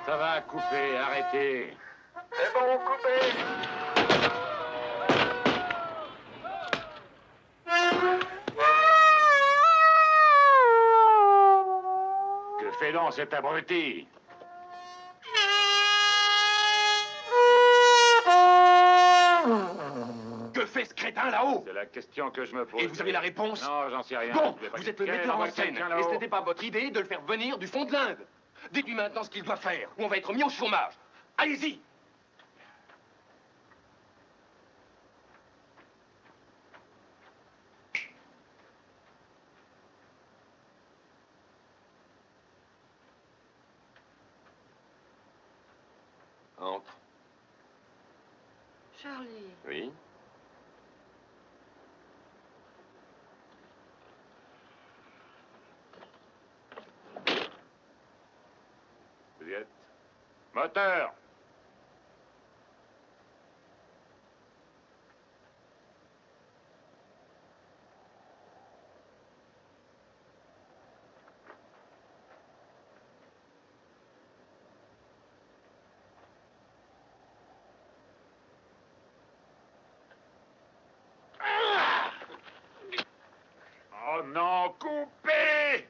Ça va, coupez, arrêtez. C'est bon, coupez. Que fait donc cet abruti? Que fait ce crétin là-haut? C'est la question que je me pose. Et vous avez la réponse? Non, j'en sais rien. Bon, Je vais pas vous êtes le critiquer, metteur en envoie scène. quelqu'un Et là-haut. ce n'était pas votre idée de le faire venir du fond de l'Inde. Dites-lui maintenant ce qu'il doit faire, ou on va être mis au chômage. Allez-y! Entre. Charlie, Oui? Vous y êtes. Moteur! Oh non, coupez!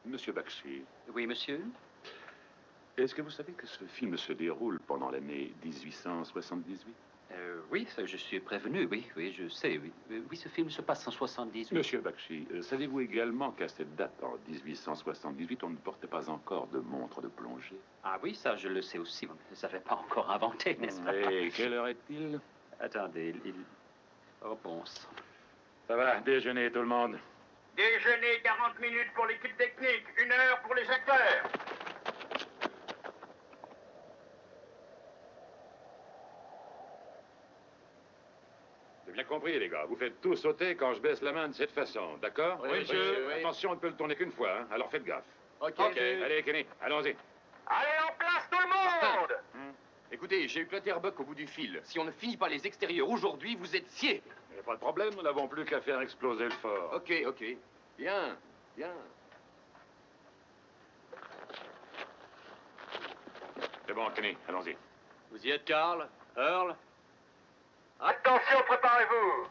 Monsieur Bakshi, Oui, monsieur. Est-ce que vous savez que ce film se déroule pendant l'année 1878? Oui, ça, je suis prévenu, oui, oui, je sais, oui. Oui, ce film se passe en 78. Monsieur Bakshi, savez-vous également qu'à cette date, en 1878, on ne portait pas encore de montre de plongée? Ah oui, ça, je le sais aussi. Mais ça fait pas encore inventé, n'est-ce pas? Et quelle heure est-il? Attendez, Oh, bon sang. Ça va, déjeuner tout le monde. Déjeuner 40 minutes pour l'équipe technique, 1 heure pour les acteurs. J'ai bien compris, les gars. Vous faites tout sauter quand je baisse la main de cette façon, d'accord? Oui, monsieur. Oui. Attention, on ne peut le tourner qu'une fois, hein? Alors faites gaffe. OK. Allez, Kenny, allons-y. Allez, en place, tout le monde! Écoutez, j'ai eu Clutterbuck au bout du fil. Si on ne finit pas les extérieurs aujourd'hui, vous êtes sciés. Il n'y a pas de problème, nous n'avons plus qu'à faire exploser le fort. Ok, ok. Bien, bien. C'est bon, Kenny, allons-y. Vous y êtes, Carl? Earl? Attention, préparez-vous!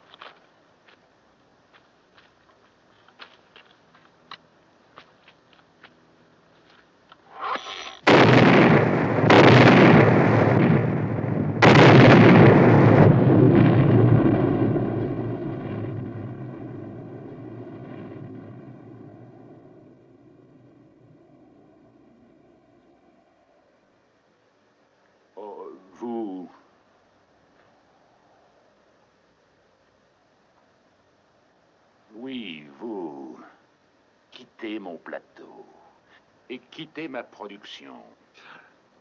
Oh, vous... Oui, vous... quittez mon plateau. Et quittez ma production.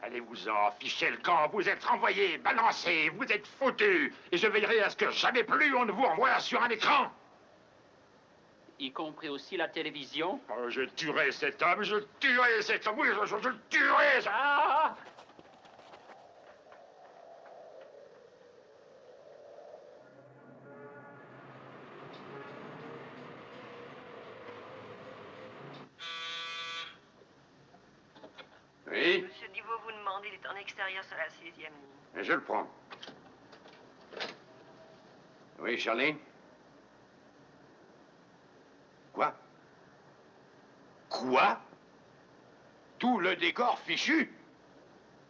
Allez-vous-en, fichez le camp, vous êtes renvoyés, balancés, vous êtes foutus. Et je veillerai à ce que jamais plus on ne vous revoie sur un écran. Y compris aussi la télévision? Oh, je tuerai cet homme, je tuerai cet homme, oui, je le tuerai. Ah! Oui? Monsieur Divot vous demande, il est en extérieur sur la 6e ligne. Je le prends. Oui, Charlie? Quoi? Quoi? Tout le décor fichu?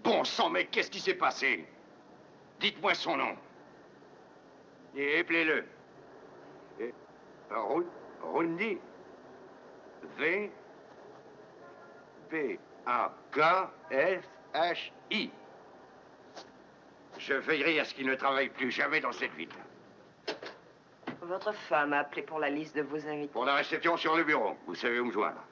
Bon sang, mais qu'est-ce qui s'est passé? Dites-moi son nom. Et appelez-le. Rundi. V. B-A-K-S-H-I. Je veillerai à ce qu'il ne travaille plus jamais dans cette ville. Votre femme a appelé pour la liste de vos invités. Pour la réception sur le bureau, vous savez où me joindre.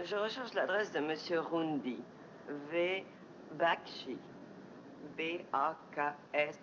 Je recherche l'adresse de Monsieur Rundi. V. Bakshi. B-A-K-S-H-I.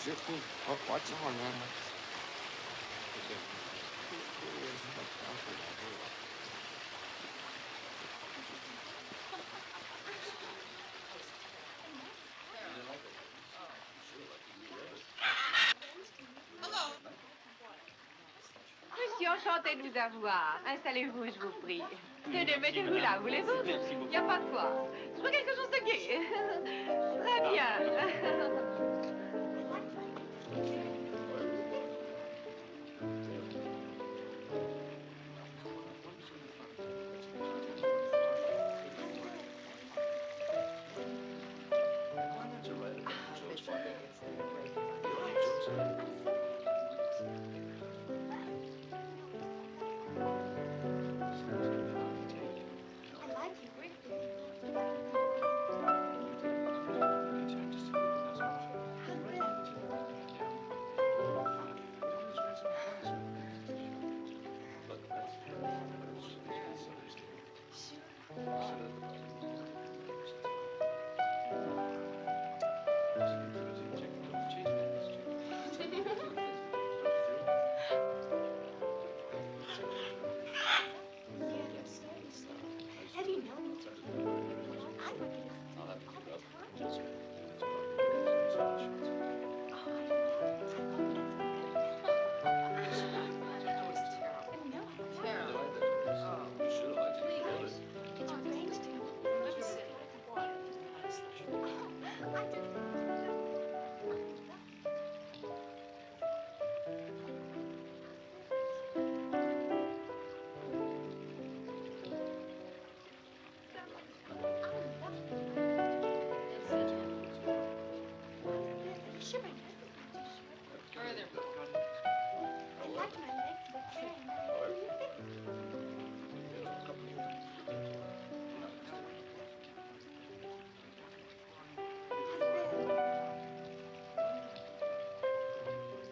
What's on there? Je suis enchantée de vous avoir. Installez-vous, je vous prie. Tenez, mettez-vous là, vous les autres. Il n'y a pas de quoi. Je veux quelque chose de gai. Très bien.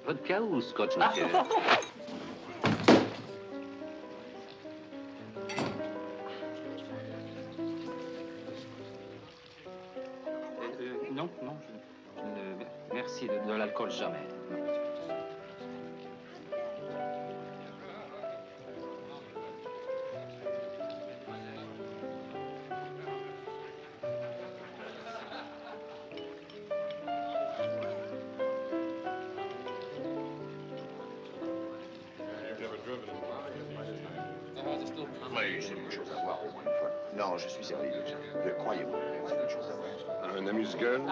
Vodka ou scotch, monsieur? Non, non, je ne... Merci, de l'alcool, jamais. Oui, j'ai une chose à voir au moins une fois. Non, je suis sérieux. Croyez-moi, c'est une chose à voir. Un amuse-gueule?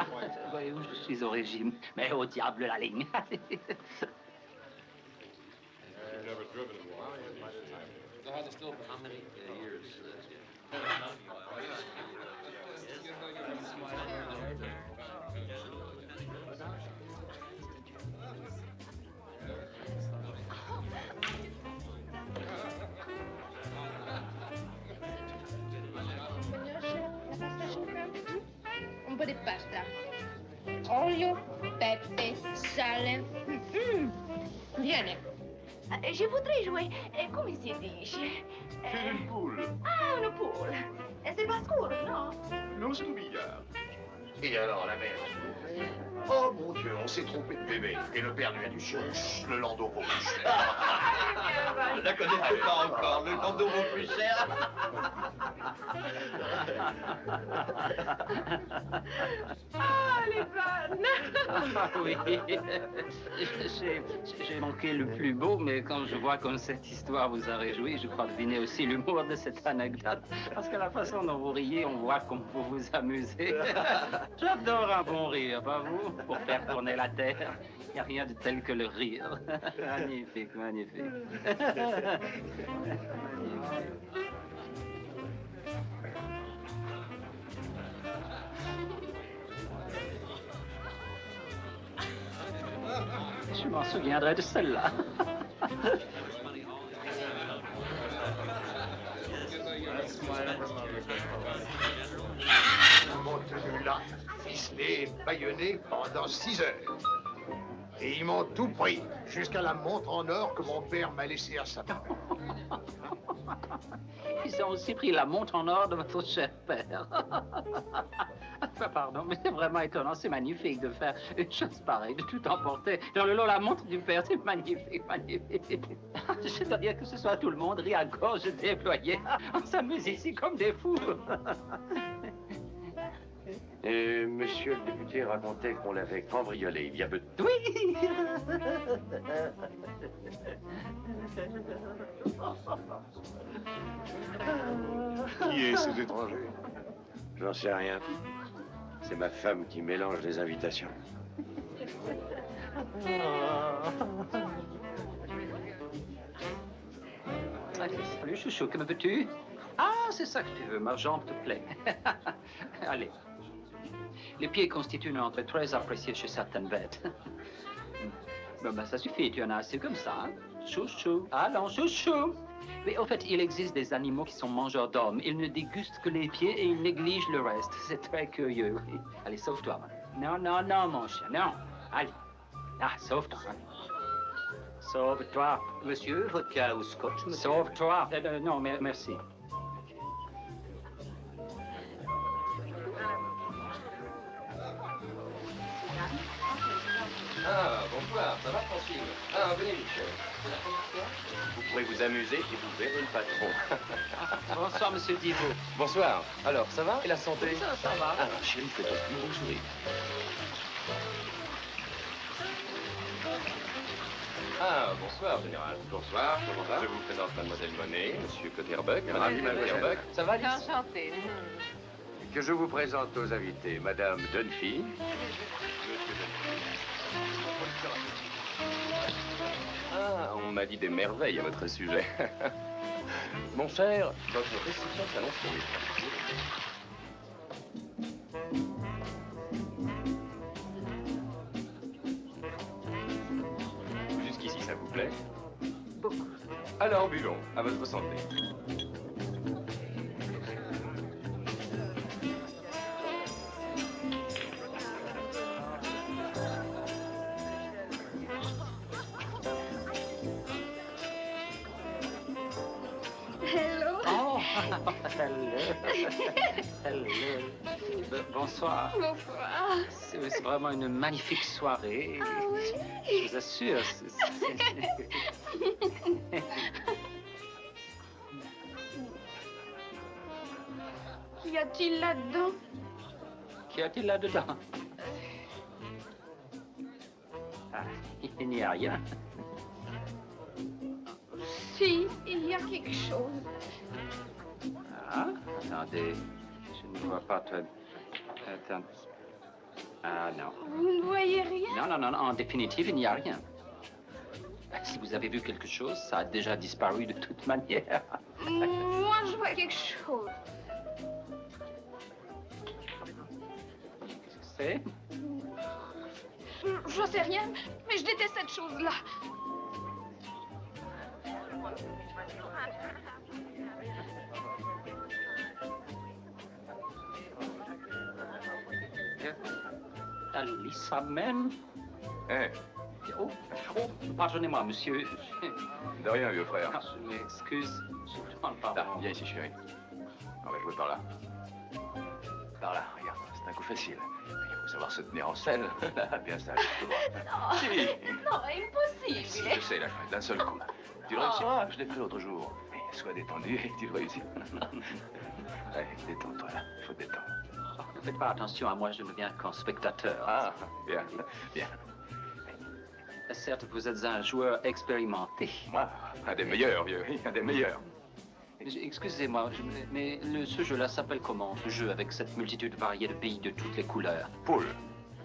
Voyez-vous, je suis au régime. Mais au diable la ligne. Un po' di pasta. Olio, pepe, sale. Viene. Je voudrais jouer, come si dice? Une poule. Ah, una pool. C'est pas scuro, no? Non, c'est au billard. Et alors, la mère? Oh mon Dieu, on s'est trompé de bébé. Et le père lui a dit, chut, le landau vaut plus cher. Je la connaissais pas encore. Le landau vaut plus cher. Ah, elle est bonne. Ah oui, j'ai manqué le plus beau, mais quand je vois comme cette histoire vous a réjoui, je crois deviner aussi l'humour de cette anecdote. Parce que la façon dont vous riez, on voit comme vous vous amusez. J'adore un bon rire, pas vous? Pour faire tourner la terre, il n'y a rien de tel que le rire. Magnifique, magnifique. Magnifique. Je m'en souviendrai de celle-là. Mon tenu là, ficelé, bâillonné pendant 6 heures. Et ils m'ont tout pris, jusqu'à la montre en or que mon père m'a laissée à sa mère. Ils ont aussi pris la montre en or de votre cher père. Enfin, pardon, mais c'est vraiment étonnant, c'est magnifique de faire une chose pareille, de tout emporter. Dans le lot, la montre du père, c'est magnifique, magnifique. C'est-à-dire que ce soit tout le monde rit à gorge déployée. On s'amuse ici comme des fous. Et monsieur le député racontait qu'on l'avait cambriolé il y a peu de temps. Oui. Qui est cet étranger? J'en sais rien. C'est ma femme qui mélange les invitations. Allez, salut chouchou, que me veux-tu? Ah, c'est ça que tu veux, ma jambe te plaît. Allez. Les pieds constituent une entrée très appréciée chez certaines bêtes. Bon, ben, ça suffit, tu en as assez comme ça. Hein? Chouchou, allons, chouchou. Mais au fait, il existe des animaux qui sont mangeurs d'hommes. Ils ne dégustent que les pieds et ils négligent le reste. C'est très curieux. Oui. Allez, sauve-toi. Non, non, non, mon chien, non. Allez. Ah, sauve-toi. Sauve-toi. Monsieur, vodka ou scotch, monsieur? Sauve-toi. Non, merci. Ah, bonsoir, ça va, Francine? Ah, venez, Michel. C'est la première fois? Vous pourrez vous amuser et vous verrez le patron. Bonsoir, monsieur Thibault. Bonsoir. Alors, ça va? Et la santé? Ça va. Ah, chérie, fais ton plus beau sourire. Ah, bonsoir, général. Bonsoir, comment va? Je vous présente mademoiselle Monet, monsieur Cotterbuck, Ravi, madame mademoiselle. Cotterbuck. Ça va, Alice? Enchantée. Que je vous présente aux invités, Madame Dunphy. Ah, on m'a dit des merveilles à votre sujet. Mon cher, votre réception s'annonce pour lui. Jusqu'ici, ça vous plaît? Beaucoup. Alors, buvons. À votre santé. Hello. Oh, hello. Hello. Bonsoir. Bonsoir. C'est vraiment une magnifique soirée. Ah oui? Je vous assure. Qu'y a-t-il là-dedans? Qu'y a-t-il là-dedans? Ah, il n'y a rien. Si, il y a quelque chose. Ah, attendez. Je ne vois pas très... Attends. Ah, non. Vous ne voyez rien? Non, non, non, en définitive, il n'y a rien. Si vous avez vu quelque chose, ça a déjà disparu de toute manière. Moi, je vois quelque chose. Qu'est-ce que c'est? Je sais rien, mais je déteste cette chose-là. Alissa même? Hein? Oh, oh, pardonnez-moi, monsieur. De rien, vieux frère. Ah, je m'excuse. Je demande Là, pardon. viens ici, chérie. On va jouer par là. Par là, regarde, c'est un coup facile. Il faut savoir se tenir en selle. Là, bien sage. Non, Si. non, impossible. Si, je sais, là, d'un seul coup. Tu le réussiras, je l'ai fait l'autre jour. Mais sois détendu et tu le réussis. Allez, détends-toi là, il faut te détendre. Ne faites pas attention à moi, je ne viens qu'en spectateur. Ah, bien, bien. Certes, vous êtes un joueur expérimenté. Moi, un des meilleurs, vieux, un des meilleurs. Excusez-moi, mais ce jeu-là s'appelle comment? Ce jeu avec cette multitude variée de billes de toutes les couleurs. Poule.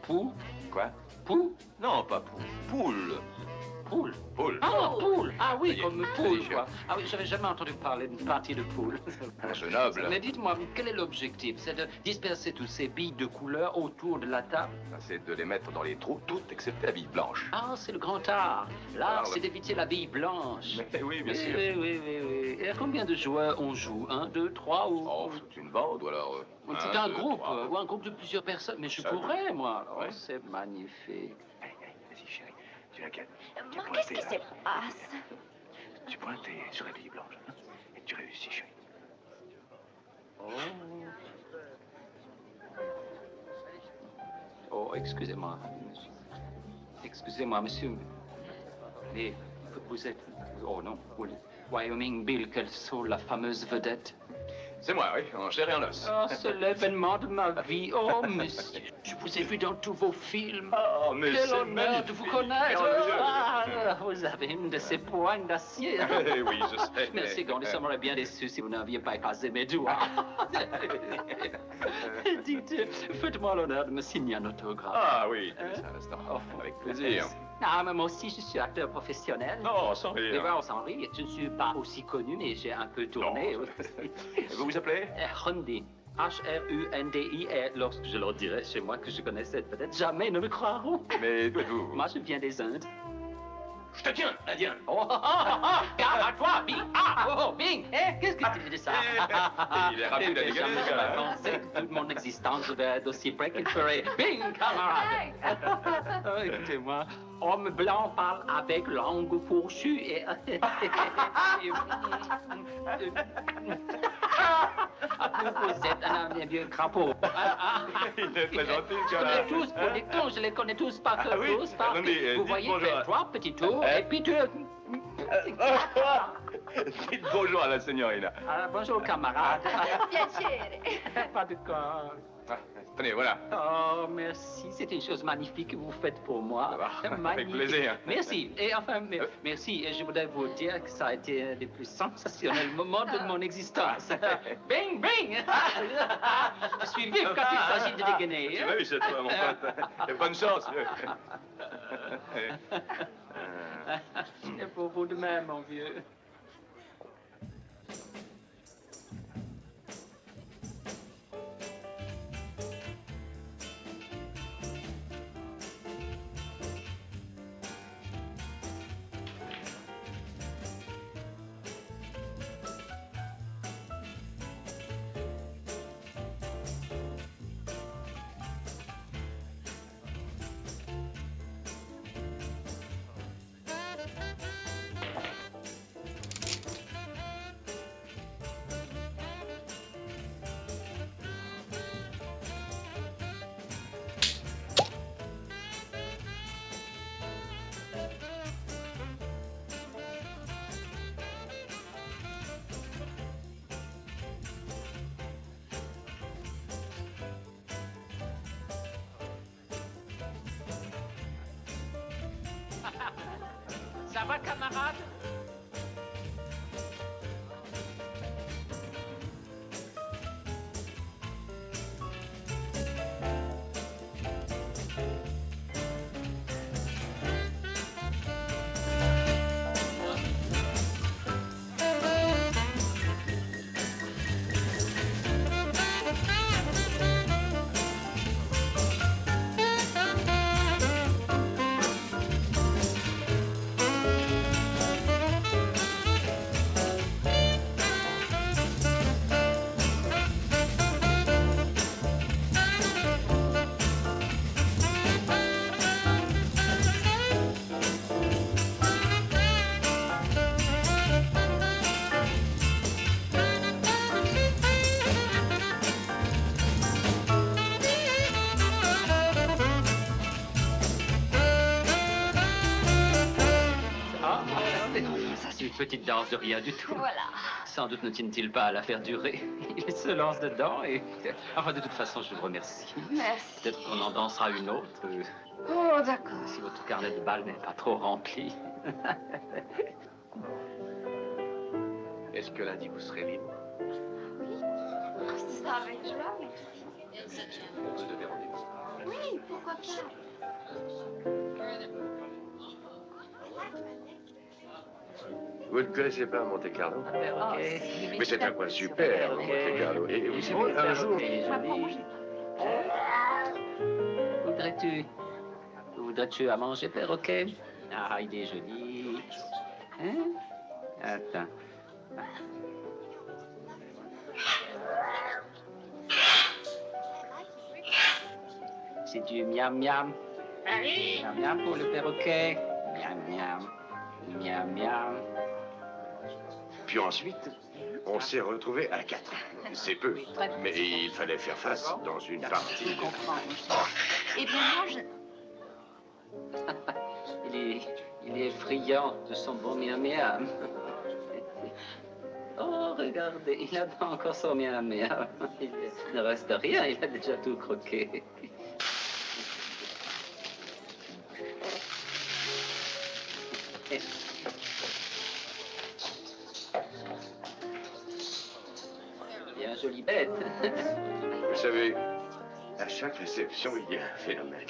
Pou? Quoi? Pou? Non, pas poule. Poule. Poule? Poule. Ah, poule! Ah Ça oui, y est, comme ça y est, poule, chérie. quoi. Ah oui, j'avais jamais entendu parler d'une partie de poule. Un jeu noble. Mais dites-moi, quel est l'objectif? C'est de disperser toutes ces billes de couleur autour de la table? C'est de les mettre dans les trous, toutes excepté la bille blanche. Ah, c'est le grand art. L'art, Alors, c'est d'éviter la bille blanche. Mais oui, bien Oui, sûr. oui, oui, oui, oui. Et à combien de joueurs on joue? 1, 2, 3 ou... Oh, c'est une bande ou alors... C'est un groupe, ou un groupe de plusieurs personnes. Mais je Ça, pourrais, moi. Oh, ouais. c'est magnifique. Allez, allez, vas-y, chérie. Tu inquiètes. Moi, qu'est-ce qui se passe? Tu pointes et sur la bille blanche. Et tu réussis, chérie. Oh, excusez-moi. Excusez-moi, monsieur. Mais vous êtes... Oh non, Wyoming Bill, quelle sont la fameuse vedette. C'est moi, oui, en chair et en os. Oh, c'est l'événement de ma vie. Oh, monsieur, je vous ai vu dans tous vos films. Oh, mais quel c'est honneur de vous connaître. merveilleux. Ah, vous avez une de ces poignes d'acier. Eh oui, je sais. Merci, Gond, nous serions bien déçus si vous n'aviez pas écrasé mes doigts. Dites, faites-moi l'honneur de me signer un autographe. Ah oui, un instant. Avec plaisir. Ah, mais moi aussi, je suis acteur professionnel. Non, sans Mais rire. ben, on s'en rit. Je ne suis pas aussi connu, mais j'ai un peu tourné. Non, aussi. Vous vous appelez? Rundi. H-R-U-N-D-I. Et lorsque je leur dirai chez moi que je connaissais peut-être jamais, ils ne me croiront. Mais dites-vous. Moi, je viens des Indes. Je te tiens, Indien. Oh, garde à toi, Bing. Ah, oh, Bing. Qu'est-ce que tu dis de ça? Il est rapide à dégainer, ce gars-là, hein. Je pensais que toute mon existence devait être aussi près qu'il ferait. Bing, camarade. Oh, écoutez-moi, homme blanc parle avec langue fourchue et... Vous êtes un vieux crapaud. Il est très gentil, ce Je gars-là. connais tous vos dictons, je les connais tous par cœur, Ah oui? tous par Attendez, Vous dites voyez, bonjour à- fais-toi, petit tour, et puis tu... Dites bonjour à la signorina. Ah, bonjour, camarade. Piacere. Pas de quoi. Ah, tenez, voilà. Oh, merci. C'est une chose magnifique que vous faites pour moi. Ah bah, avec Magnifique. plaisir. Merci. Et enfin, merci. Et je voudrais vous dire que ça a été un des plus sensationnels moments de mon existence. Bing, bing! Je suis vif quand il s'agit de dégainer. Tu l'as eu cette fois, mon pote. Et bonne chance. Et pour vous de même, mon vieux. Ça va, camarade? Ça, c'est une petite danse de rien du tout. Voilà. Sans doute ne tiennent-ils pas à la faire durer. Il se lance dedans et... Enfin, de toute façon, je vous remercie. Merci. Peut-être qu'on en dansera une autre, Oh, d'accord. si votre carnet de balles n'est pas trop rempli. Est-ce que lundi, vous serez libre? Oui. C'est ça avec joie, merci. On se devait rendez-vous. Oui, pourquoi pas? Vous ne connaissez pas Monte Carlo? Ok. Mais c'est un coin super, Monte Carlo. Et vous savez, un jour... Voudrais-tu à manger, perroquet? Ah, il est joli. Hein? Attends. C'est du miam miam. Miam miam pour le perroquet. Miam, miam. Miam, miam. Puis ensuite, on s'est retrouvés à 4. C'est peu, mais il fallait faire face dans une partie de... Eh bien, moi, je... Il est friand de son bon miam, miam. Oh, regardez, il a pas encore son miam, miam. Il ne reste rien, il a déjà tout croqué. Bien jolie bête. Vous savez, à chaque réception, il y a un phénomène.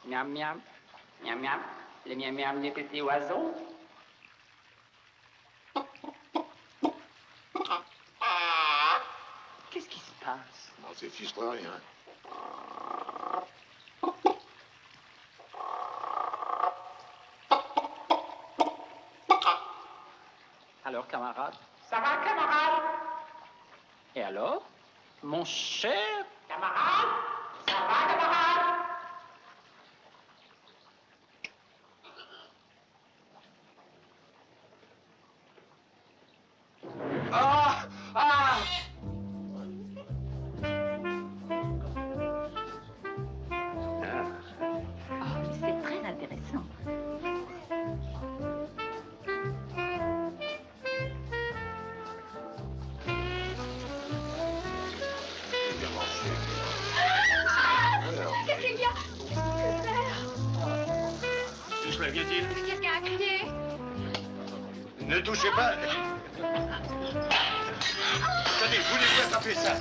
Miam, miam. Miam, miam. Les miam, miam des petits oiseaux. Qu'est-ce qui se passe? Non, c'est fiche rien. Alors, camarade? Ça va, camarade? Et alors? Mon cher? Camarade? Ça va, camarade? Ah! Ah! C'est très intéressant. Qu'est-ce qu'il y a? Que faire? Tout cela vient-il? Quelqu'un a crié? Ne touchez pas. Attendez, voulez-vous attraper ça?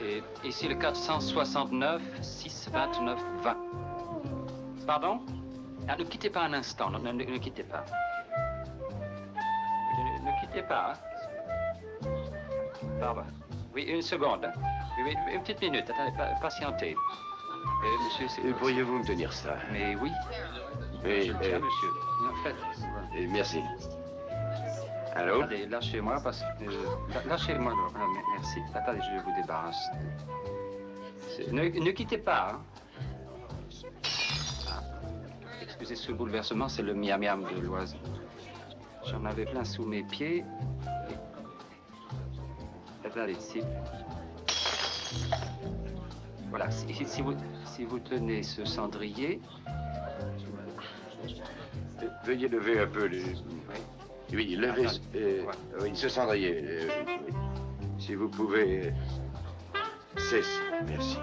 Et ici le 469 629 20. Pardon? Ah, ne quittez pas un instant, ne quittez pas. Ne quittez pas. Hein. Pardon. Oui, une seconde. Oui, une petite minute, attendez, patientez. Monsieur, c'est... Pourriez-vous me tenir ça? Mais oui. Oui, Je le tiens, monsieur. En fait, merci. Allô? attendez, lâchez-moi parce que... lâchez-moi, merci. Attendez, je vous débarrasse. Ne quittez pas, hein. Ah. Excusez ce bouleversement, c'est le miam-miam de l'oiseau. J'en avais plein sous mes pieds. Attendez, si... Voilà, si vous tenez ce cendrier... Veuillez lever un peu les... Oui, levez... oui, ce cendrier. Oui. Si vous pouvez... Cesse. Merci.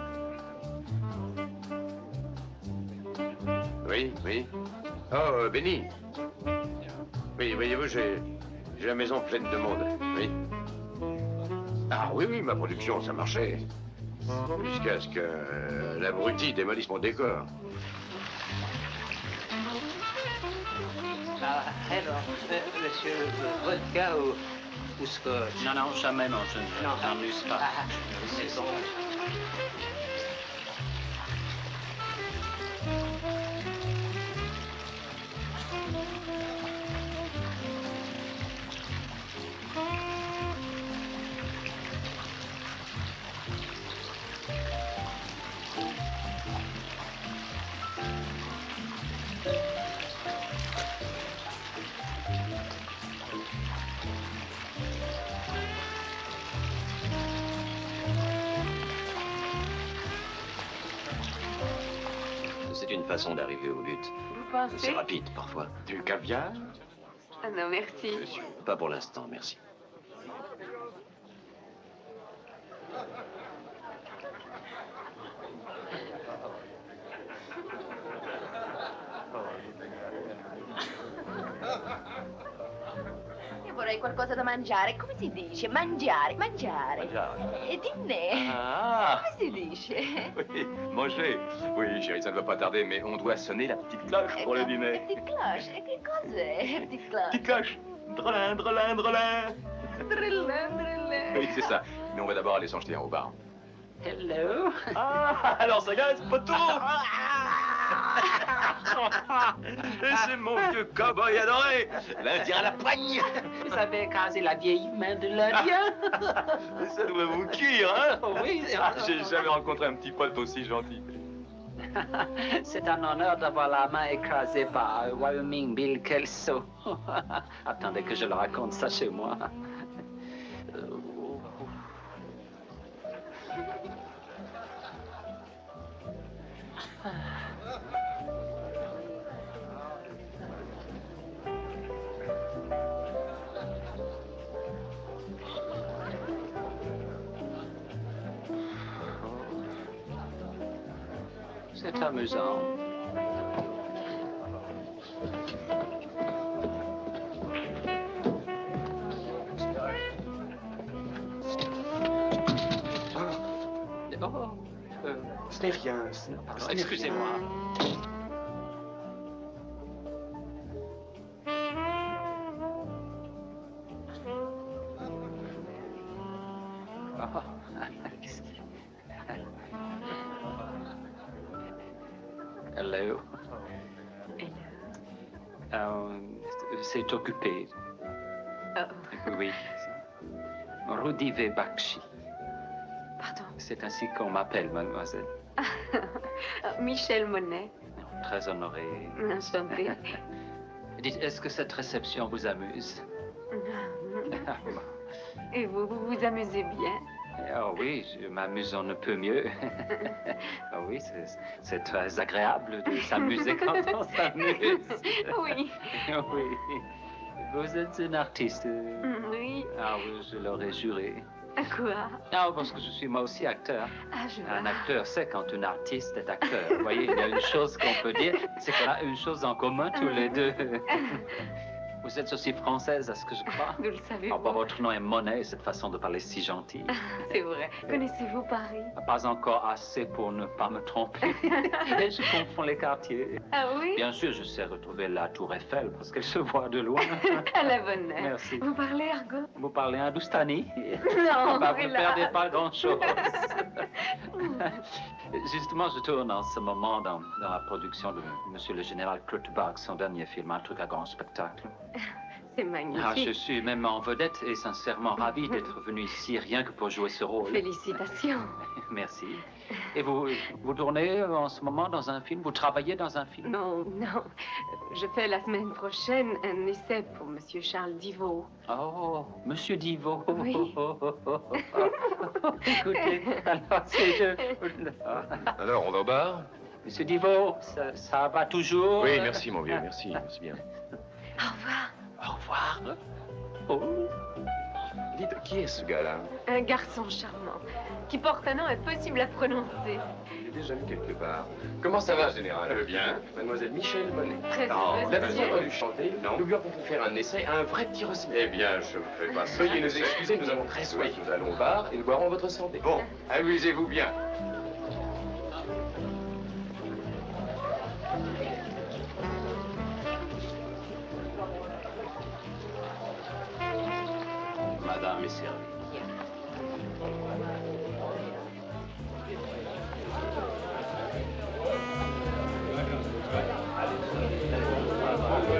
Oui, oui. Oh, Benny. Oui, voyez-vous, j'ai la maison pleine de monde. Oui. Ah oui, oui, ma production, ça marchait. Jusqu'à ce que l'abruti démolisse mon décor. Ah, alors, monsieur, vodka ou scotch? Non, non, jamais, non, je n'en use pas. C'est bon. façon d'arriver au but. Vous C'est pensez? rapide, parfois. Du caviar? Ah non, merci. Pas pour l'instant, merci. Io vorrei qualcosa da mangiare. Come si dice? Mangiare, mangiare. E dîner. Ah, Come si dice? oui, manger. Oui, chérie, ça ne va pas tarder, mais on doit sonner la petite cloche pour le dîner. Petite cloche. E che cos'è? Petite cloche. Petite cloche. Drelin, drelin, drelin. Drillin, drillin. Oui, c'est ça. Mais on va d'abord aller s'en jeter un au bar. Hello. Ah, alors ça gagne, poteau. Et c'est mon vieux cow-boy adoré, l'Indien à la poigne. Vous avez écrasé la vieille main de l'Indien. Ça doit vous cuire, hein? Oui. J'ai jamais rencontré un petit pote aussi gentil. C'est un honneur d'avoir la main écrasée par Wyoming Bill Kelso. Attendez que je le raconte ça chez moi. C'est amusant. Oh, Ce n'est rien. pardon, excusez-moi. Oh. Hello. C'est occupé. Oui. Rudy V. Bakshi. Pardon. C'est ainsi qu'on m'appelle, mademoiselle. Michel Monet. Très honoré. Enchantée. Dites, est-ce que cette réception vous amuse? Et vous vous amusez bien? Ah oui, je m'amuse, on ne peut mieux. Ah oui, c'est très agréable de s'amuser quand on s'amuse. Oui. Oui. Vous êtes une artiste. Oui. Ah oui, je l'aurais juré. À quoi? Ah, parce que je suis moi aussi acteur. Ah, je Un vois. acteur sait quand un artiste est acteur. Vous voyez, il y a une chose qu'on peut dire, c'est qu'on a une chose en commun tous les deux. Vous êtes aussi française, à ce que je crois. Vous le savez. Ah, bah, votre nom est Monet, cette façon de parler si gentille. C'est vrai. Connaissez-vous Paris? Pas encore assez pour ne pas me tromper. Et je confonds les quartiers. Ah oui? Bien sûr, je sais retrouver la tour Eiffel parce qu'elle se voit de loin. À la bonne heure. Merci. Vous parlez argot? Vous parlez hindoustani? Non, Bah, vous ne hélas. perdez pas grand-chose. Justement, je tourne en ce moment dans la production de Monsieur le Général Kurtbach, son dernier film, un truc à grand spectacle. C'est magnifique. Ah, je suis même en vedette et sincèrement ravi d'être venu ici rien que pour jouer ce rôle. Félicitations. Merci. Et vous tournez en ce moment dans un film? Vous travaillez dans un film? Non, non. Je fais la semaine prochaine un essai pour Monsieur Charles Divot. Oh, Monsieur Divot. Oui. Écoutez, alors c'est... Alors, on va au bar? Monsieur Divot, ça va toujours? Oui, merci, mon vieux, merci, merci bien. Au revoir. Au revoir. Oh. Dites, qui est ce gars-là? Un garçon charmant qui porte un nom impossible à prononcer. Je l'ai déjà vu quelque part. Comment ça va, général? Bien. Mademoiselle Michel Monet. Très Non, heureuse, vous l'avez monsieur. entendu chanter? Non. Nous lui avons fait faire un essai à un vrai petit Rossi. Eh bien, je ne fais pas ça. Veuillez nous excuser, nous avons très soif. Nous allons au bar et nous boirons votre santé. Bon, amusez-vous bien. Madame est servie.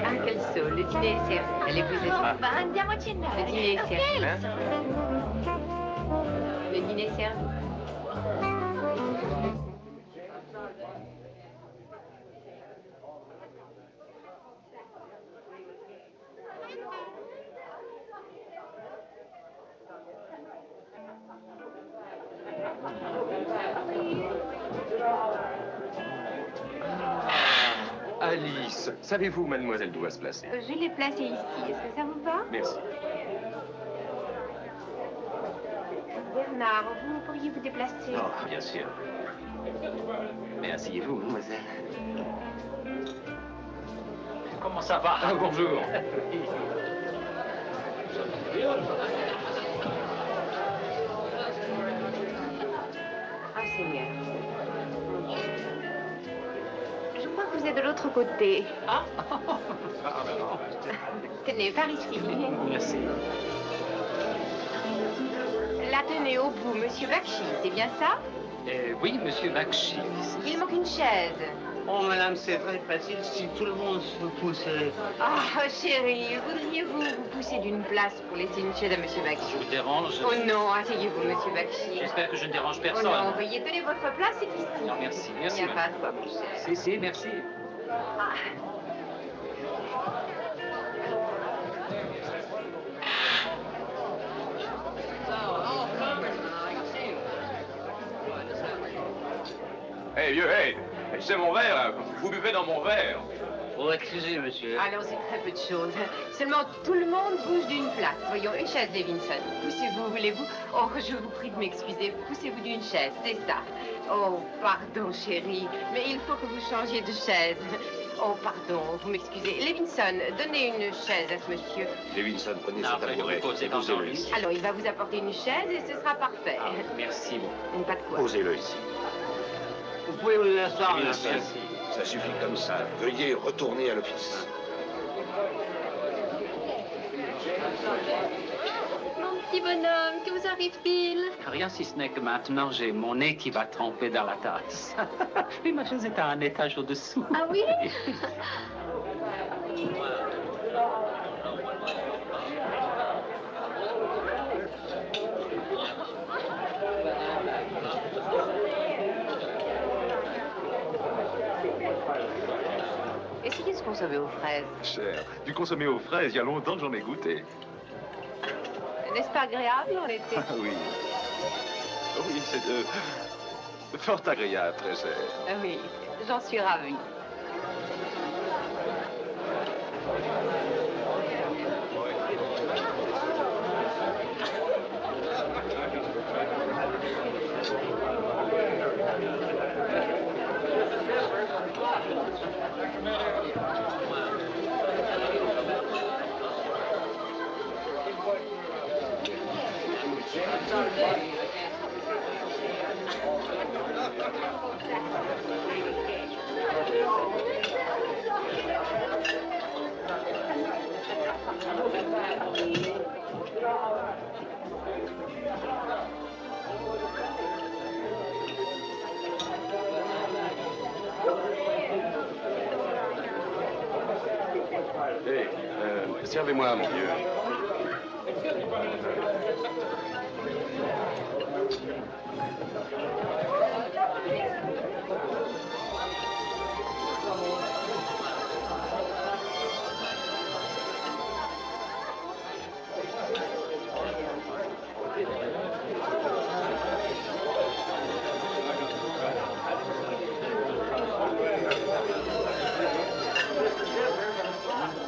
Ah, quel saut. Le dîner est servi. Allez-vous asseoir. Va, andiamo a cenare. Le dîner est servi. Kelso. Le dîner est servi. Alice, savez-vous où mademoiselle doit se placer? Je l'ai placé ici. Est-ce que ça vous va? Merci. Bernard, vous pourriez vous déplacer? Oh, bien sûr. Mais asseyez-vous, mademoiselle. Comment ça va? Ah, bonjour. Ah, c'est mieux. Je crois que vous êtes de l'autre côté. Ah, Tenez, par ici. merci. La tenez au bout, Monsieur Bakshi, c'est bien ça? Oui, monsieur Bakshi. Il manque une chaise. Oh, madame, c'est très facile si tout le monde se poussait. Ah, chérie, voudriez-vous vous pousser d'une place pour laisser une chaise à Monsieur Bakshi? Je vous dérange? Oh non, asseyez-vous, Monsieur Bakshi. J'espère que je ne dérange Oh personne. non, veuillez tenir votre place, c'est ici. Non, merci, Il merci. n'y a pas de quoi, mon cher. Si, merci. Ah. Hey, vieux, hey! C'est mon verre, vous buvez dans mon verre. Oh, excusez, monsieur. Alors, c'est très peu de choses. Seulement, tout le monde bouge d'une place. Voyons, une chaise, Levinson. Poussez-vous, voulez-vous? Oh, je vous prie de m'excuser. Poussez-vous d'une chaise, c'est ça. Oh, pardon, chérie, mais il faut que vous changiez de chaise. Oh, pardon, vous m'excusez. Levinson, donnez une chaise à ce monsieur. Levinson, prenez Non, ce après, tabouret. vous posez Posez-le dans ici. Alors, il va vous apporter une chaise et ce sera parfait. Ah, merci beaucoup. Pas de quoi. Posez-le ici. Vous pouvez vous l'asseoir, Levinson, merci. ça suffit comme ça. Veuillez retourner à l'office. Mon petit bonhomme, que vous arrive-t-il? Rien si ce n'est que maintenant, j'ai mon nez qui va tremper dans la tasse. Oui, ma chaise est à un étage au-dessous. Ah oui? Essayez ce consommé aux fraises. Cher, du consommé aux fraises, il y a longtemps que j'en ai goûté. N'est-ce pas agréable en été? Ah oui. Oui, c'est fort agréable, très cher. Ah oui, j'en suis ravie. Hey, servez-moi, mon vieux.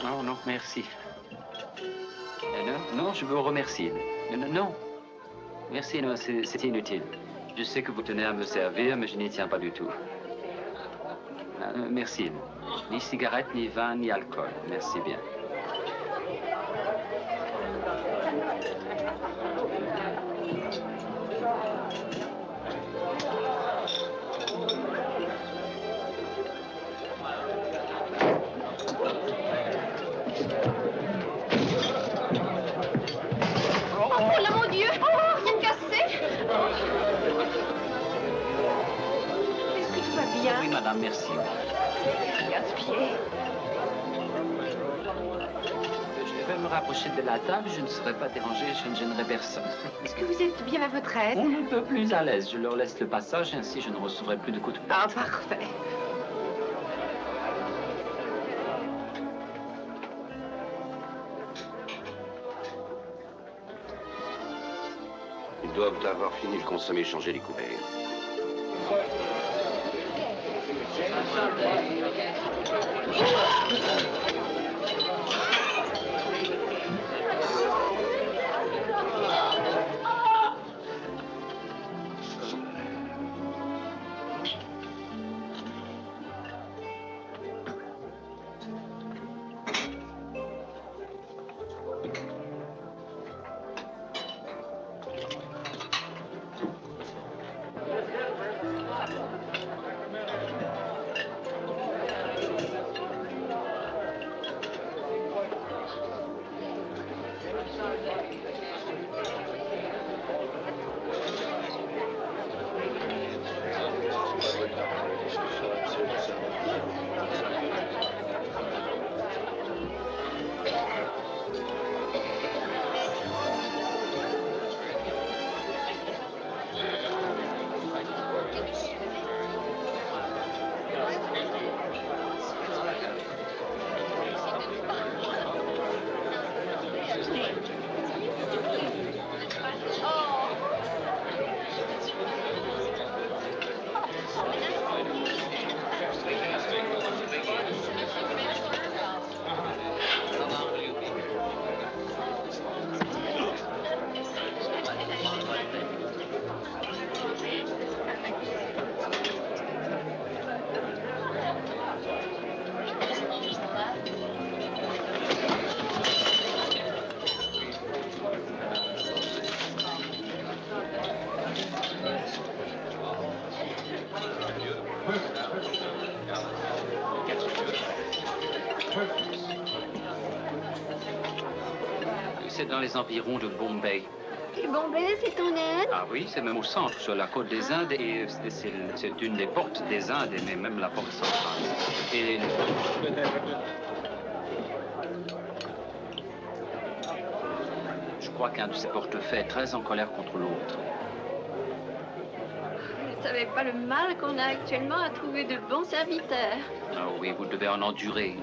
Non, non, merci. Non, je vous remercie. Non. Merci, non, c'est inutile. Je sais que vous tenez à me servir, mais je n'y tiens pas du tout. Merci. Ni cigarette, ni vin, ni alcool. Merci bien. Oh là, mon Dieu! Oh, rien de cassé! Est-ce que tout va bien? Oui, madame, merci. Regarde ce pied. Je vais me rapprocher de la table, je ne serai pas dérangé, je ne gênerai personne. Est-ce que vous êtes bien à votre aise? On ne peut plus à l'aise. Je leur laisse le passage, ainsi je ne recevrai plus de coups de Ah, porte. parfait. Ils doivent avoir fini le consommé et changer les couverts. C'est dans les environs de Bombay. Et Bombay, c'est ton aide? Ah oui, c'est même au centre, sur la côte des Indes, et c'est une des portes des Indes, mais même la porte centrale. Et je crois qu'un de ces portefaix est très en colère contre l'autre. Vous ne savez pas le mal qu'on a actuellement à trouver de bons serviteurs. Ah oui, vous devez en endurer.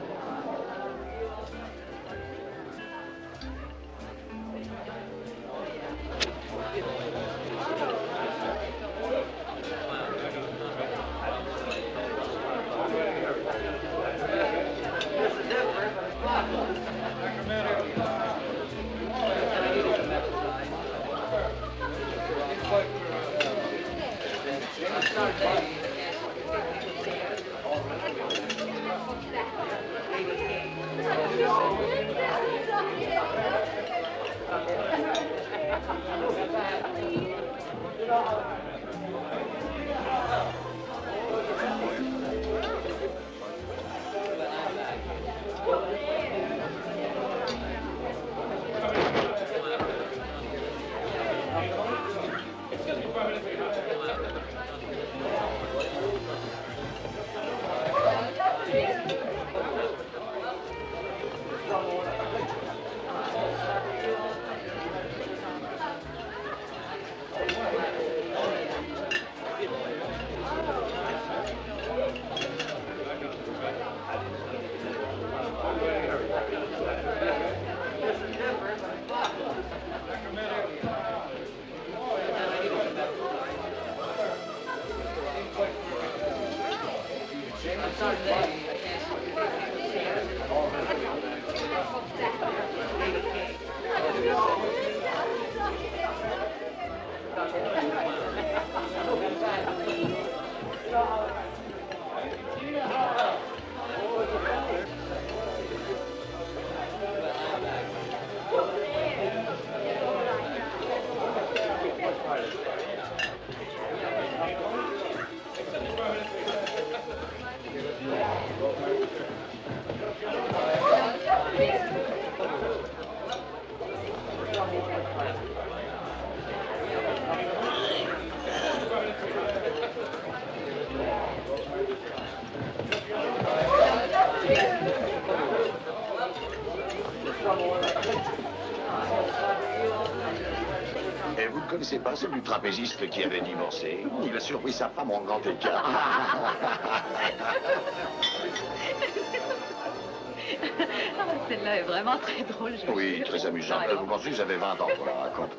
Et vous ne connaissez pas celui du trapéziste qui avait divorcé? Il a surpris sa femme en grand écart. Celle-là est vraiment très drôle. Oui, très amusant. Vous pensez que j'avais 20 ans pour la raconter?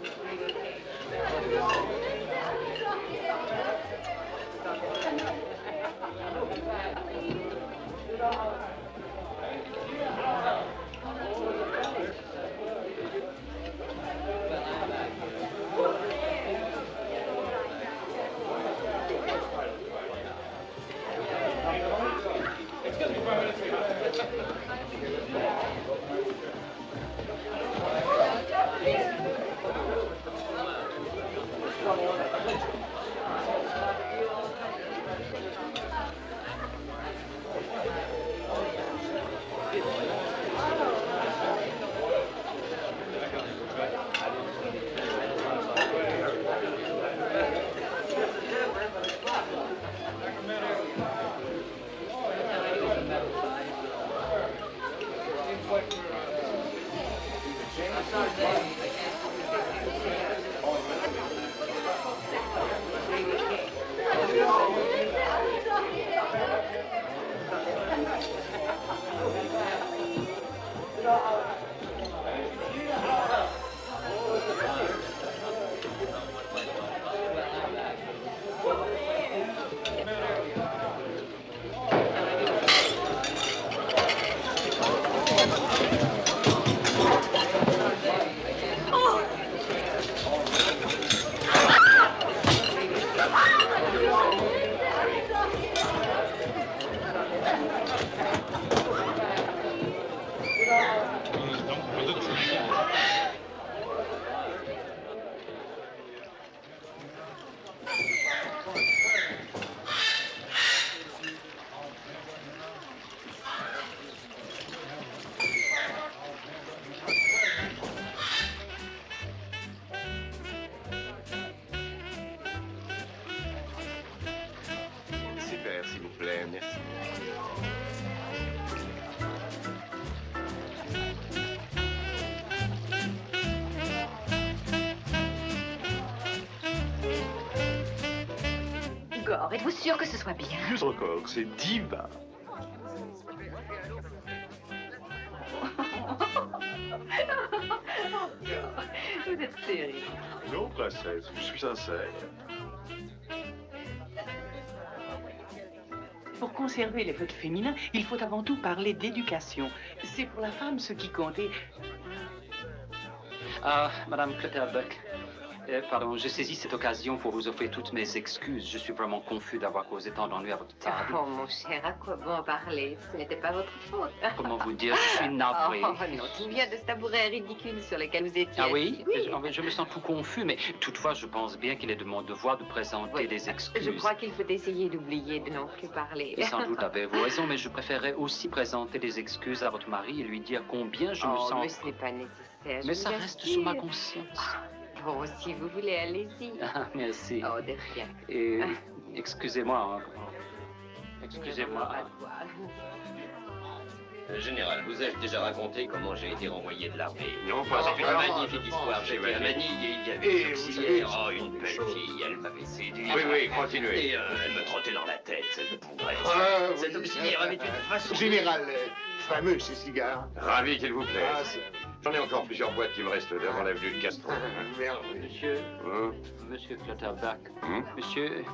Super, s'il vous plaît, merci. Igor, êtes-vous sûr que ce soit bien? Plus encore, c'est diva. Vous êtes terrible. Non, princesse, je suis sincère. Pour conserver les votes féminins, il faut avant tout parler d'éducation. C'est pour la femme ce qui compte. Ah, Madame Clutterbuck, pardon, je saisis cette occasion pour vous offrir toutes mes excuses. Je suis vraiment confus d'avoir causé tant d'ennuis à votre table. Oh, mon cher, à quoi bon parler? Ce n'était pas votre faute. Comment vous dire, je suis navré. Oh, non, tout vient de ce tabouret ridicule sur lequel vous étiez. Ah oui? Oui. En fait, je me sens tout confus, mais toutefois, je pense bien qu'il est de mon devoir de présenter des excuses. Je crois qu'il faut essayer d'oublier de non plus parler. Et sans doute avez-vous raison, mais je préférerais aussi présenter des excuses à votre mari et lui dire combien je me Oh, sens... mais ce n'est pas nécessaire. Mais je ça vous reste assure. sur ma conscience. Bon, si vous voulez, allez-y. Ah, merci. Oh, de rien. Et excusez-moi. Excusez-moi. Général, vous ai-je déjà raconté comment j'ai été renvoyé de l'armée? Non, pas C'est une encore. magnifique histoire. J'étais à Manille et il y avait Et une vous auxiliaire. savez, Oh, une belle fille. Elle m'avait séduit. Oui, oui, continuez. Et elle me trottait dans la tête, cette bougresse. Ah, oui. Cette auxiliaire avait une façon... Général, fameux ces cigares. Ravi qu'il vous plaise. Ah, J'en ai encore plusieurs boîtes qui me restent devant l'avenue de Castro. merde. Monsieur, Hein? Monsieur Clutterbuck, Hum? monsieur,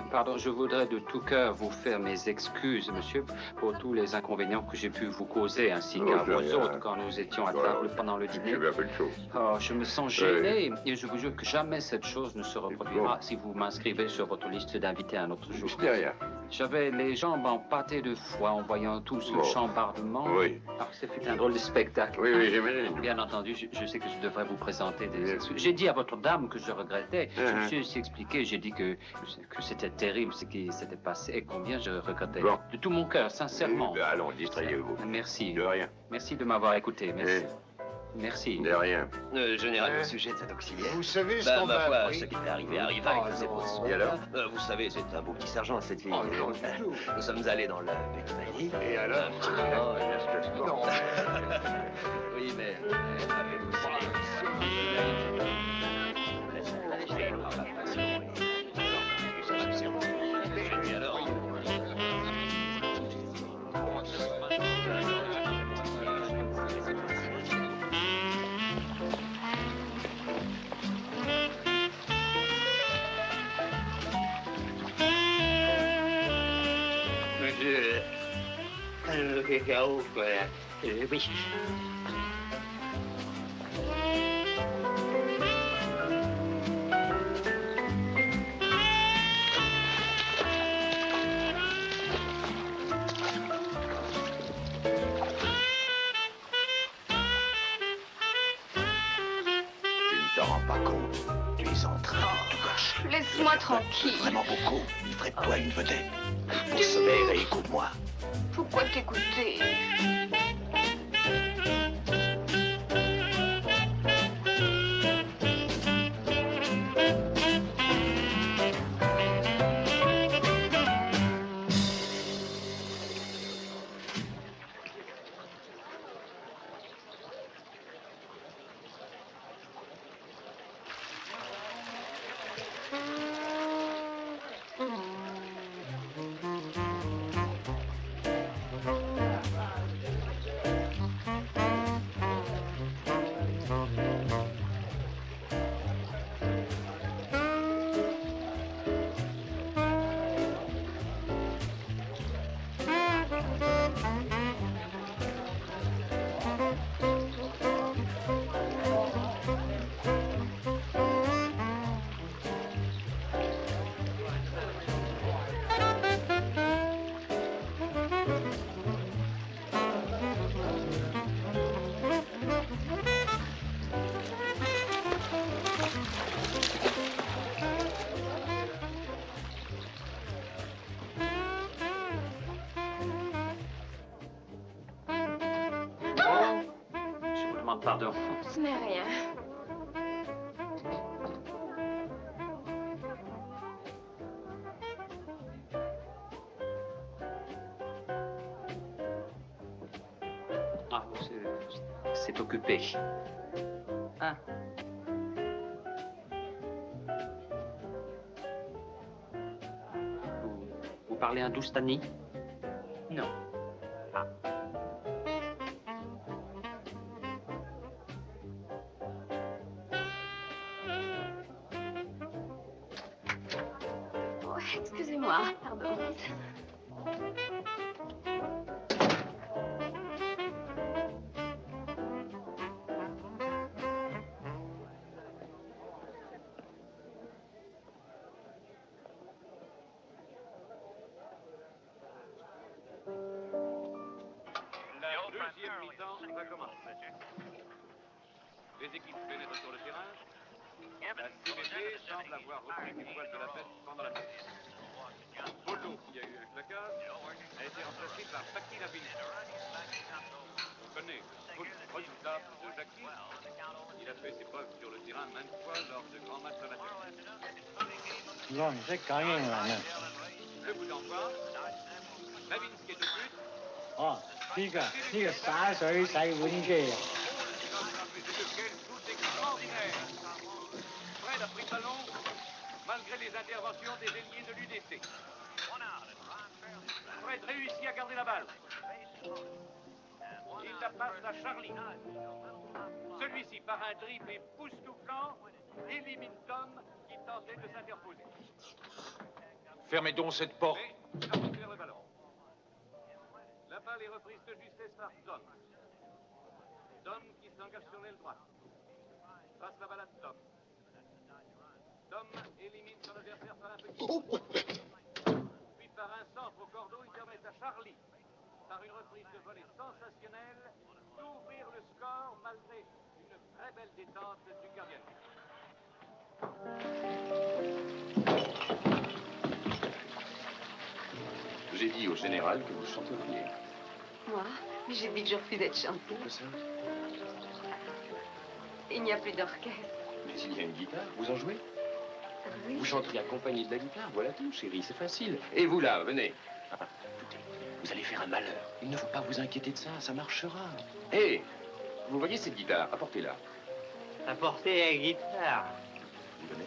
pardon, je voudrais de tout cœur vous faire mes excuses, monsieur, pour tous les inconvénients que j'ai pu vous causer, ainsi Oh, qu'à de vous rien. autres quand nous étions à Voilà. table pendant le dîner. J'ai bien fait de choses. Oh, je me sens gêné et je vous jure que jamais cette chose ne se reproduira si vous m'inscrivez sur votre liste d'invités un autre jour. Je dis rien. J'avais les jambes empâtées de foi en voyant tout ce Bon. chambardement. Oui. Alors, ce fut un drôle de spectacle. Oui, oui, j'imagine. Bien entendu, je sais que je devrais vous présenter des Bien excuses. J'ai dit à votre dame que je regrettais. Je me Uh-huh. suis aussi expliqué. J'ai dit que c'était terrible ce qui s'était passé et combien je regrettais. Bon. De tout mon cœur, sincèrement. Allons, distrayez-vous. Merci. De rien. Merci de m'avoir écouté. Merci. Merci. De rien. Général, au sujet de cette auxiliaire... Vous savez ce Bah, qu'on ma m'a foi, appris? ce qui est arrivé arriva et que c'est pour son Et alors? Vous savez, c'est un beau petit sergent, cette fille. Oh, non, du tout. Nous sommes allés dans le petit Mali. Et alors? Oh, Non. oui, mais... avez-vous Et alors, Monsieur... Le cacao, quoi. Oui. Tu ne te rends pas compte. Tu es en train de tout gâcher. Laisse-moi tranquille. Vraiment beaucoup. Il ferait de toi une vedette. Pour sommaire et écoute-moi. Pourquoi t'écouter? Je vous demande pardon. Ce n'est rien. Ah, c'est occupé. Ah. Vous parlez hindoustani? Non. Ah. Oh, excusez-moi, pardon. Deuxième mi-temps va commencer. Les équipes pénètrent sur le terrain. La CBT semble avoir repris du poil de la bête pendant la tête. Polo, qui a eu un claquage, a été remplacé par Paki Nabine. On connaît le résultat de Jackie. Il a fait ses preuves sur le terrain maintes fois lors de grands matchs amateurs. Le coup d'envoi. Nabinski est au but. 哦，呢個灑水洗碗機啊！ Quel shoot extraordinaire! Fred a pris le ballon malgré les interventions des ailiers de l'UDC. Fred réussit à garder la balle. Il la passe à Charlie. Celui-ci, par un dribble époustouflant, élimine Tom qui tentait de s'interposer. Fermez donc cette porte. Mais avance vers le ballon. La balle est reprise de justesse par Tom. Tom qui s'engage sur l'aile droite. Passe la balle à Tom. Tom élimine son adversaire par un petit coup. Puis par un centre au cordeau, il permet à Charlie, par une reprise de volée sensationnelle, d'ouvrir le score malgré une très belle détente du gardien. J'ai dit au général que vous chanteriez. Moi? Mais j'ai dit que je refusais de chanter. Pourquoi ça? Il n'y a plus d'orchestre. Mais il y a une guitare, vous en jouez? Oui. Vous chanteriez accompagné de la guitare, voilà tout, chérie, c'est facile. Et vous là, venez. Ah, écoutez, vous allez faire un malheur. Il ne faut pas vous inquiéter de ça, ça marchera. Hé, vous voyez cette guitare, apportez-la. Apportez la guitare. Vous donnez?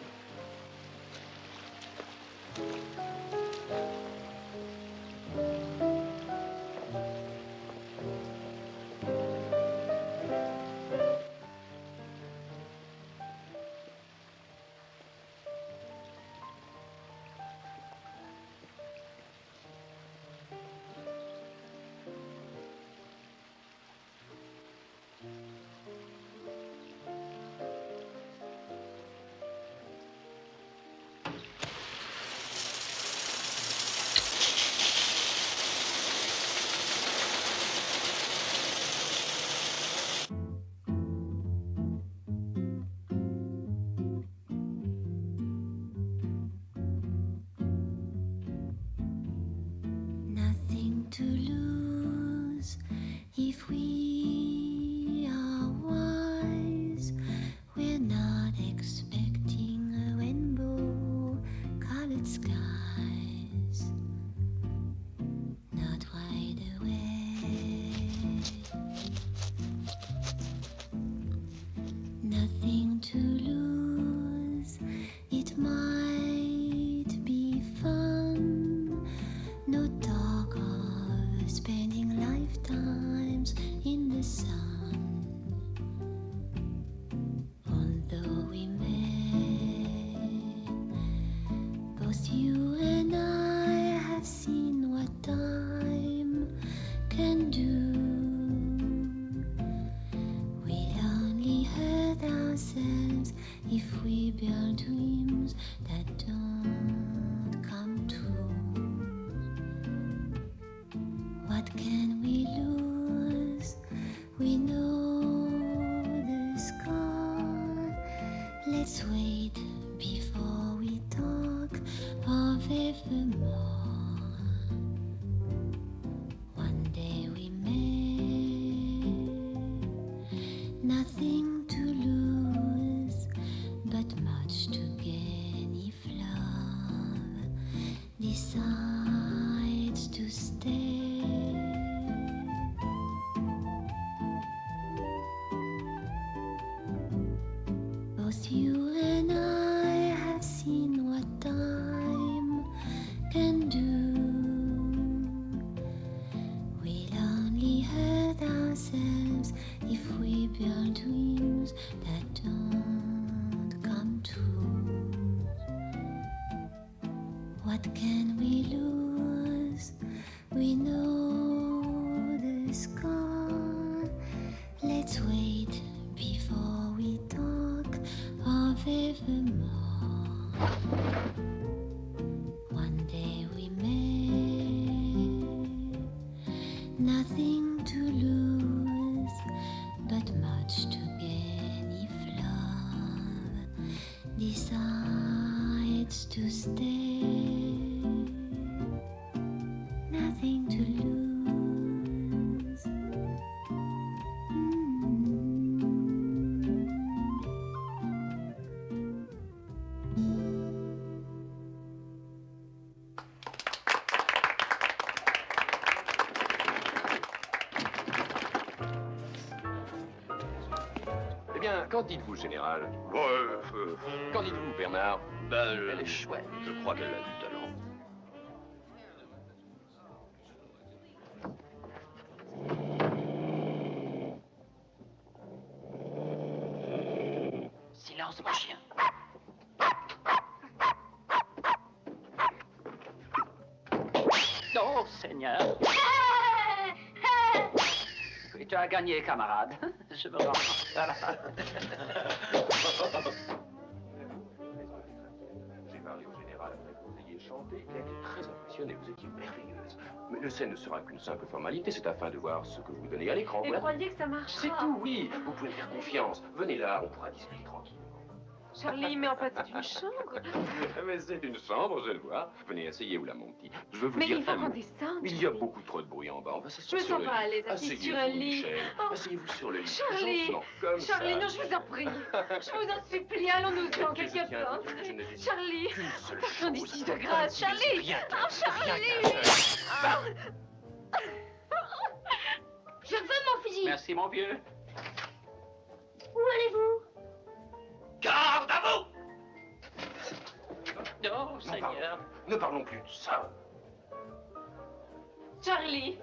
'cause you and I have seen what time can do. We'll only hurt ourselves if we build dreams that don't come true. What can we lose? We know the score. Let's wait before we talk of evermore. One day we may, nothing to lose, but much to gain if love decides to stay. Nothing to lose. Eh bien, qu'en dites-vous, général? Qu'en dites-vous, Bernard? Elle est chouette. Je crois qu'elle a du talent. Silence, mon chien. Oh, Seigneur. Oui, tu as gagné, camarade. Je me rends. Voilà. J'ai parlé au général après que vous ayez chanté. Il a été très impressionné. Vous étiez merveilleuse. Mais le scène ne sera qu'une simple formalité. C'est afin de voir ce que vous donnez à l'écran. Et Voilà. croyez que ça marchera? C'est tout, oui. Vous pouvez me faire confiance. Venez là, on pourra discuter tranquille. Charlie, mais en fait, c'est une chambre. Mais c'est une chambre, je le vois. Venez, asseyez-vous là, mon petit. Je veux vous Mais dire il faut un mot. qu'on descende. Il y a beaucoup trop de bruit en bas. On va Je s'asseoir me sur sens le pas à lit. l'aise assise sur un Asseyez-vous, lit. Michel. Oh. Asseyez-vous sur le lit. Charlie, Gentiment, comme Charlie, ça. non, je vous en prie. Je vous en supplie, allons-nous-en, quelqu'un tiens, d'autre. je ne désire Charlie, qu'une seule partons chose. d'ici de grâce. Charlie, Rien oh, qu'un Charlie. Va. Je veux mon fusil. Merci, mon vieux. Où allez-vous? Garde à vous! Oh, Seigneur. Ne parlons plus de ça. Charlie.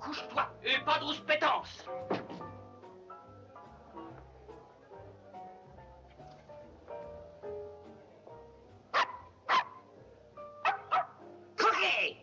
Couche-toi et pas de rouspétance. Croquez!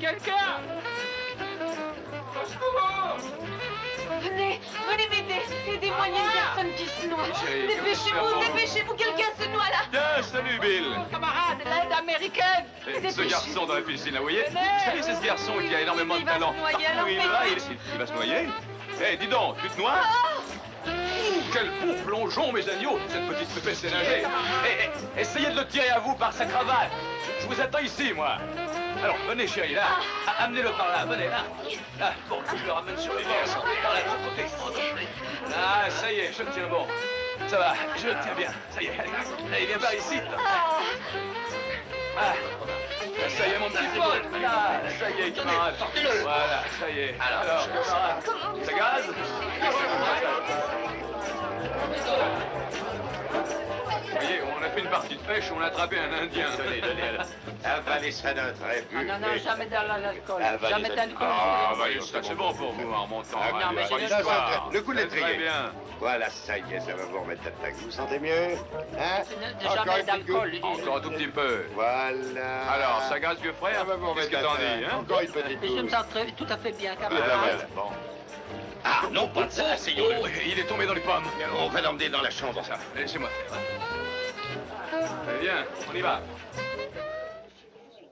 Quelqu'un! Venez, venez m'aider. Aidez-moi, il y a une personne qui se noie. Chérie, Dépêchez-vous, dépêchez-vous, quelqu'un se noie là. Tiens, salut Bill. Camarade, l'aide américaine! Ce garçon dans la piscine, là, vous voyez? Venez. Vous savez, c'est ce garçon qui a énormément de talent. Il va se noyer, alors Oui, faites là, vite. il va se noyer. Eh, dis donc, tu te noies? Quel beau plongeon, mes agneaux! Cette petite pépette s'est nagée. Essayez de le tirer à vous par sa cravate. Je vous attends ici, moi. Alors, venez, chérie, là. Amenez-le par là, venez, là. Là, bon, je le ramène sur les nerfs. Par là, de l'autre côté. Ah, ça y est, je le tiens bon. Ça va, je le tiens bien. Ça y est, allez, viens par ici. Ah, ça y est, mon petit pote. Là, ça y est, camarade. Voilà, ça y est. Alors, camarade, ça gaze? Vous voyez, on a fait une partie de pêche, on a attrapé un Indien. Donnez, avalez ça d'un trait. Non, non, jamais dans l'alcool. Avalez Jamais ça. d'alcool. Ah, bah, c'est bon pour vous en montant. Non, mais j'ai Le coup de Très l'étrier. bien. Voilà, ça y est, ça va vous remettre l'attaque. Vous vous sentez mieux? Hein? Encore Jamais une d'alcool. petite Encore un tout petit peu. Voilà. Alors, ça gaze, vieux frère? Ça va vous Qu'est-ce remettre que t'en l'attaque. dis, hein? Encore une petite Mais je me goutte. sens tout à fait bien, Voilà, camarade. bon. Ah, non, pas de ça, asseyons-nous. Oh, il est tombé dans les pommes. On va l'emmener dans la chambre. Ça, laissez-moi faire. Allez, viens, on y va.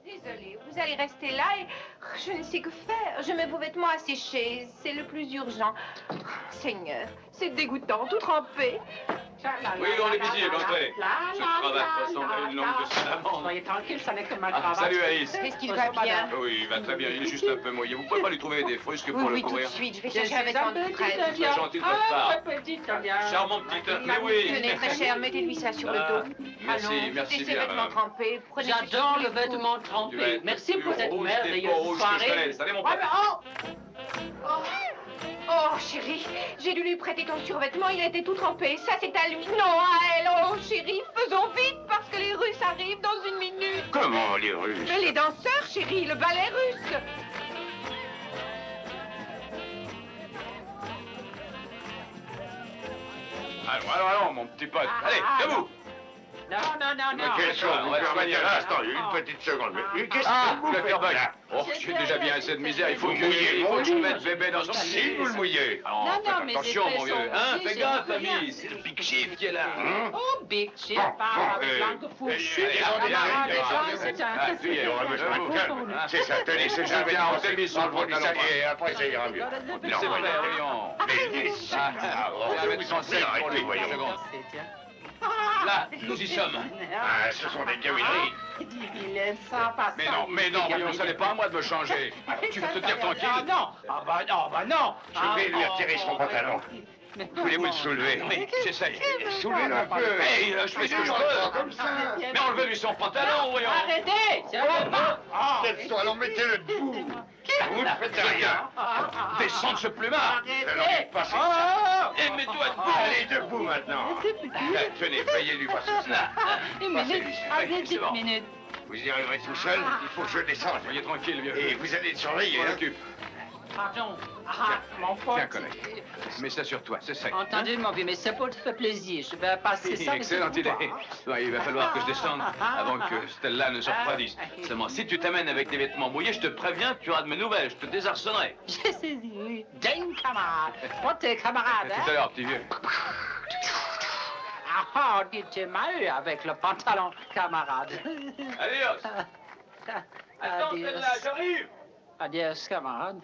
Désolée, vous allez rester là et je ne sais que faire. Je mets vos vêtements à sécher, c'est le plus urgent. Oh, Seigneur, c'est dégoûtant, tout trempé. Oui, on est visible, entrez. Cette cravate ressemble à une langue de salamandre. Soyez tranquille, ça n'est que ma Ah, cravate. salut Alice. Est-ce qu'il va bien? Oui, il va très bien, il est juste un peu mouillé. Vous pouvez pas lui trouver des frusques Oui, pour le oui, tout de couvrir? suite, je vais Je chercher un suis vêtement un de petit prêtre. Indien. C'est gentil de votre part. Un petit Indien. Charmant petit homme, mais oui. Tenez, très cher, mettez-lui ça sur le dos. Merci, Allons, merci mettez ses bien, vêtements madame. trempés. Prenez ce J'adore qu'il le faut. vêtement Tu vas trempé. être Merci pour plus cette rouge, t'es merveilleuse pas rouge que je te soirée. laisse. Allez, mon Ah, père. mais oh! Oh, chérie, j'ai dû lui prêter ton survêtement, il était tout trempé. Ça, c'est à lui, non à elle. Oh, chérie, faisons vite parce que les Russes arrivent dans une minute. Comment, les Russes? Mais les danseurs, chérie, le ballet russe. Alors, mon petit pote. Allez, debout. Non, non, non, Mais non. quelle chose, on vous va se permettez remettre là, là. attendez, une petite seconde. Mais qu'est-ce Ah, que vous le faites faire là? Oh, j'ai déjà bien assez de misère. Il faut Vous que mouillez il faut mon que je lit. mette bébé dans son Si vous le mouillez. Alors, Non, faites non, mais attention, les mon vieux. sont Hein, mouillés, fais j'ai gaffe, rien. ami. C'est le Big Chief qui est là. Hein? Oh, Big Chief, Bon, parle bon, avec langue fourchue. allez, Camarade, allez, les gens, allez, c'est un... Ah, tu y es, On va se mettre calme. C'est ça, tenez, c'est ça. Bien, on s'est mis sur le pantalon. Et après, ça ira mieux. Laissez faire, voyons. Mais laissez. On va mettre son sel pour les voyons. secondes. Là, nous y sommes. Ah, ce sont des gavineries. Il est sympa. Mais non, voyons, ça n'est pas à moi de me changer. Tu veux te dire tranquille? Ah non, ah bah non, bah non. Je vais lui retirer son pantalon. Voulez-vous le soulever? Mais j'essaye. Soulevez-le un peu. Hey, je fais ce que je peux. Comme ça. Mais enlevez-lui son pantalon, voyons. Arrêtez, c'est pas. Alors mettez-le debout. Vous ne faites rien. Descends de ce plumard. Alors, passez ça. Et mets-toi debout. Allez, debout maintenant. Tenez, veuillez lui passer ça. Une minute, Passez-lui. C'est une bon. minute. Vous y arriverez tout seul. Il faut que je descende. Soyez tranquille, vieux. Et vous allez le surveiller. On hein. l'occupe. Pardon. Ah, mon pote. Tiens, collègue. Mets ça sur toi, c'est ça. Entendu, mon vieux, mais c'est pour te faire plaisir. Je vais passer ça. mais Excellente c'est idée. pour Ouais, il va falloir que je descende avant que Stella ne se refroidisse. Seulement, si tu t'amènes avec des vêtements mouillés, je te préviens, tu auras de mes nouvelles. Je te désarçonnerai. J'ai saisi, oui. Ding, camarade. Pas tes camarades, À tout à l'heure, petit vieux. Ah, dit tu m'as eu avec le pantalon, camarade. Adios. Attends, Adios. Stella, j'arrive. Adios, camarade.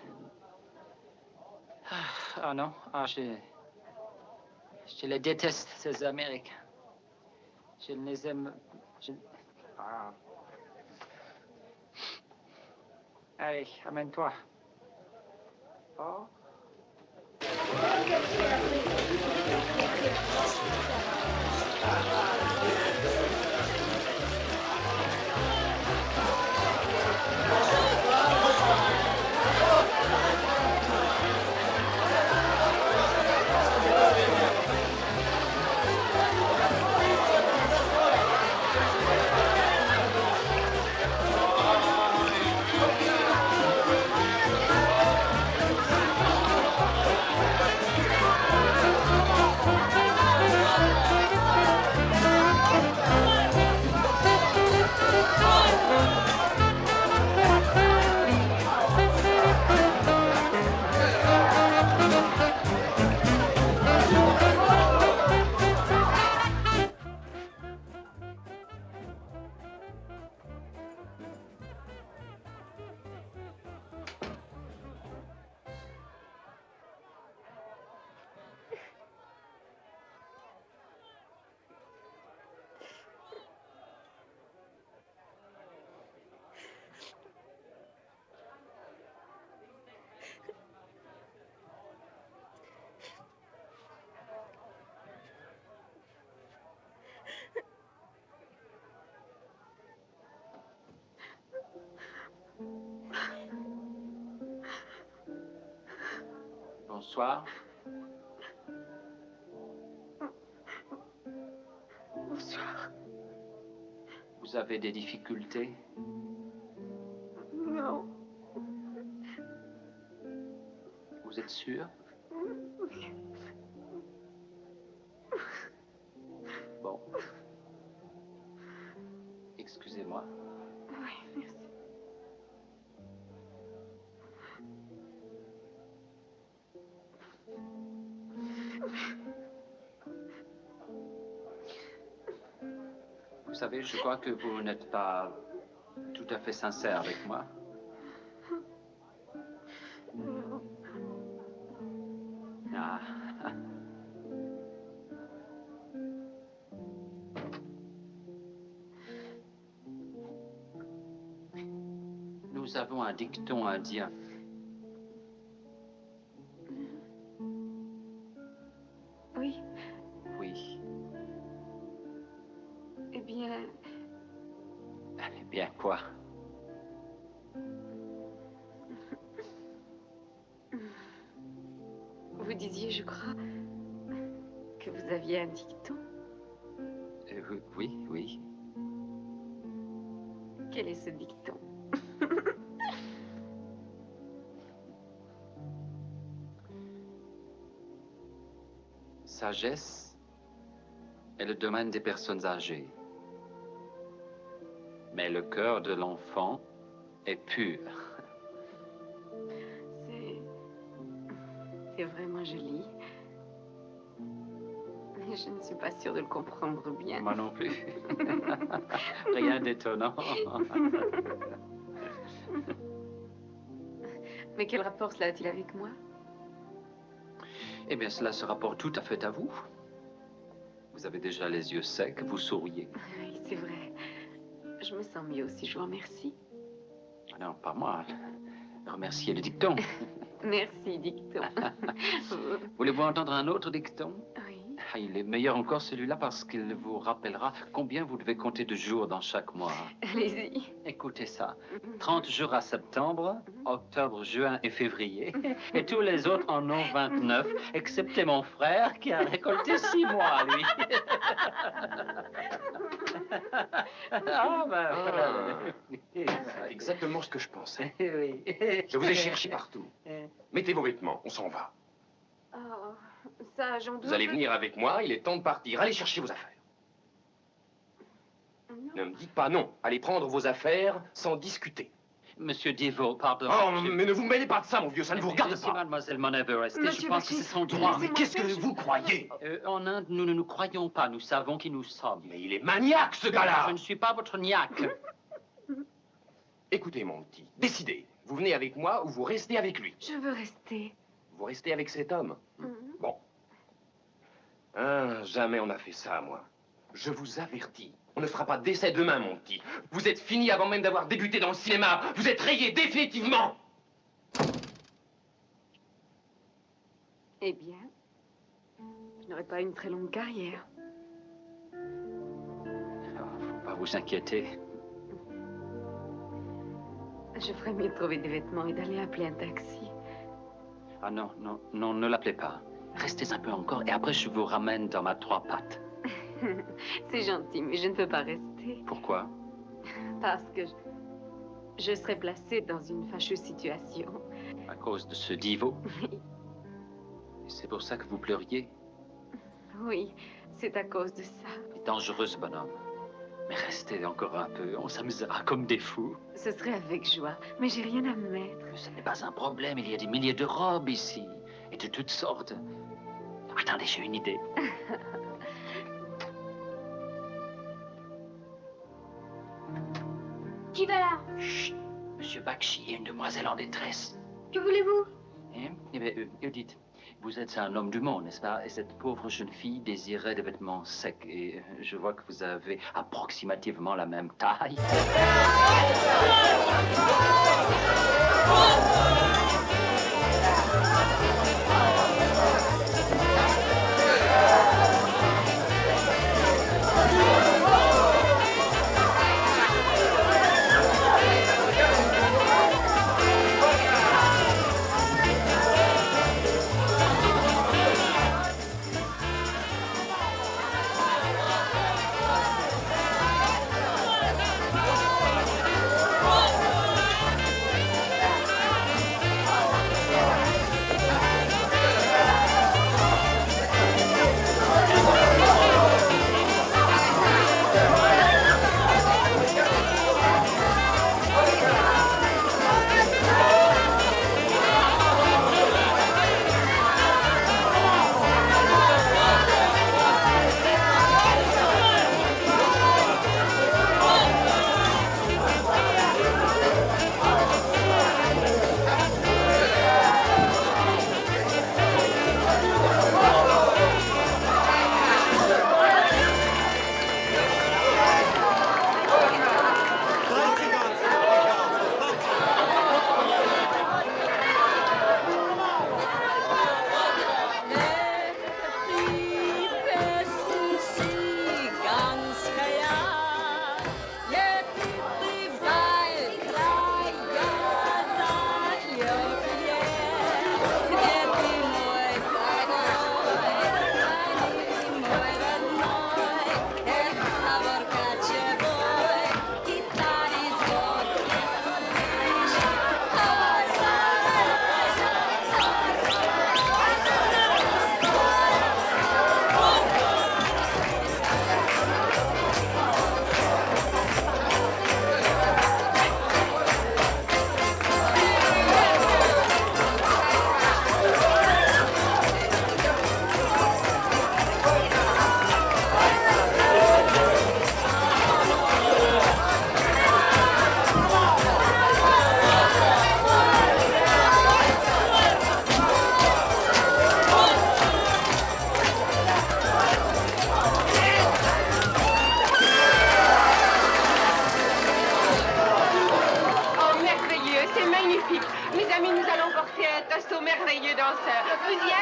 Ah non, je les déteste, ces Américains. Je ne les aime... Ah. Allez, amène-toi. Oh. Bonsoir. Bonsoir. Vous avez des difficultés? Non. Vous êtes sûr? Bon. Excusez-moi. Oui, merci. Vous savez, je crois que vous n'êtes pas tout à fait sincère avec moi. Non. Ah. Nous avons un dicton indien. Oui. Oui. Eh bien, Eh bien, quoi? vous disiez, je crois, que vous aviez un dicton. Oui, oui. Quel est ce dicton? Sagesse est le domaine des personnes âgées. Mais le cœur de l'enfant est pur. C'est vraiment joli. Mais je ne suis pas sûre de le comprendre bien. Moi non plus. Rien d'étonnant. Mais quel rapport cela a-t-il avec moi? Eh bien, cela se rapporte tout à fait à vous. Vous avez déjà les yeux secs, vous souriez. Oui, c'est vrai. Je me sens mieux aussi, je vous remercie. Non, pas moi. Remerciez le dicton. Merci, dicton. Voulez-vous entendre un autre dicton? Oui. Ah, il est meilleur encore celui-là parce qu'il vous rappellera combien vous devez compter de jours dans chaque mois. Allez-y. Écoutez ça. 30 jours à septembre, octobre, juin et février. Et tous les autres en ont 29, excepté mon frère qui a récolté 6 mois, lui. Ah, c'est exactement ce que je pensais. Oui. Je vous ai cherché partout. Mettez vos vêtements, on s'en va. Oh, ça, j'en doute. Vous allez venir avec moi, il est temps de partir. Allez chercher vos affaires. Ne me dites pas non. Allez prendre vos affaires sans discuter. Monsieur Deveau, pardon. Oh, mais ne vous mêlez pas de ça, mon vieux, ça ne vous regarde Laissez pas. mademoiselle Monever rester, je Monsieur pense que Bachy, c'est son droit. Mais qu'est-ce que vous croyez? En Inde, nous ne nous croyons pas, nous savons qui nous sommes. Mais il est maniaque, ce gars-là. Je ne suis pas votre niaque. Écoutez, mon petit, décidez. Vous venez avec moi ou vous restez avec lui? Je veux rester. Vous restez avec cet homme? Bon. Hein, jamais on n'a fait ça, moi. Je vous avertis. On ne fera pas d'essai demain, mon petit. Vous êtes fini avant même d'avoir débuté dans le cinéma. Vous êtes rayé définitivement. Eh bien, je n'aurai pas une très longue carrière. Faut pas vous inquiéter. Je ferais mieux de trouver des vêtements et d'aller appeler un taxi. Ah non, non, non, ne l'appelez pas. Restez un peu encore et après je vous ramène dans ma 3 pattes. C'est gentil, mais je ne peux pas rester. Pourquoi? Parce que je serais placée dans une fâcheuse situation. À cause de ce divo? C'est pour ça que vous pleuriez? Oui, c'est à cause de ça. Dangereux, ce bonhomme. Mais restez encore un peu, on s'amusera comme des fous. Ce serait avec joie, mais j'ai rien à me mettre. Mais ce n'est pas un problème, il y a des milliers de robes ici. Et de toutes sortes. Attendez, j'ai une idée. Qui va là? Chut! Monsieur Bakshi et une demoiselle en détresse. Que voulez-vous? Eh bien, dites, vous êtes un homme du monde, n'est-ce pas? Et cette pauvre jeune fille désirait des vêtements secs. Et je vois que vous avez approximativement la même taille. notre merveilleux danseur. Vous y êtes?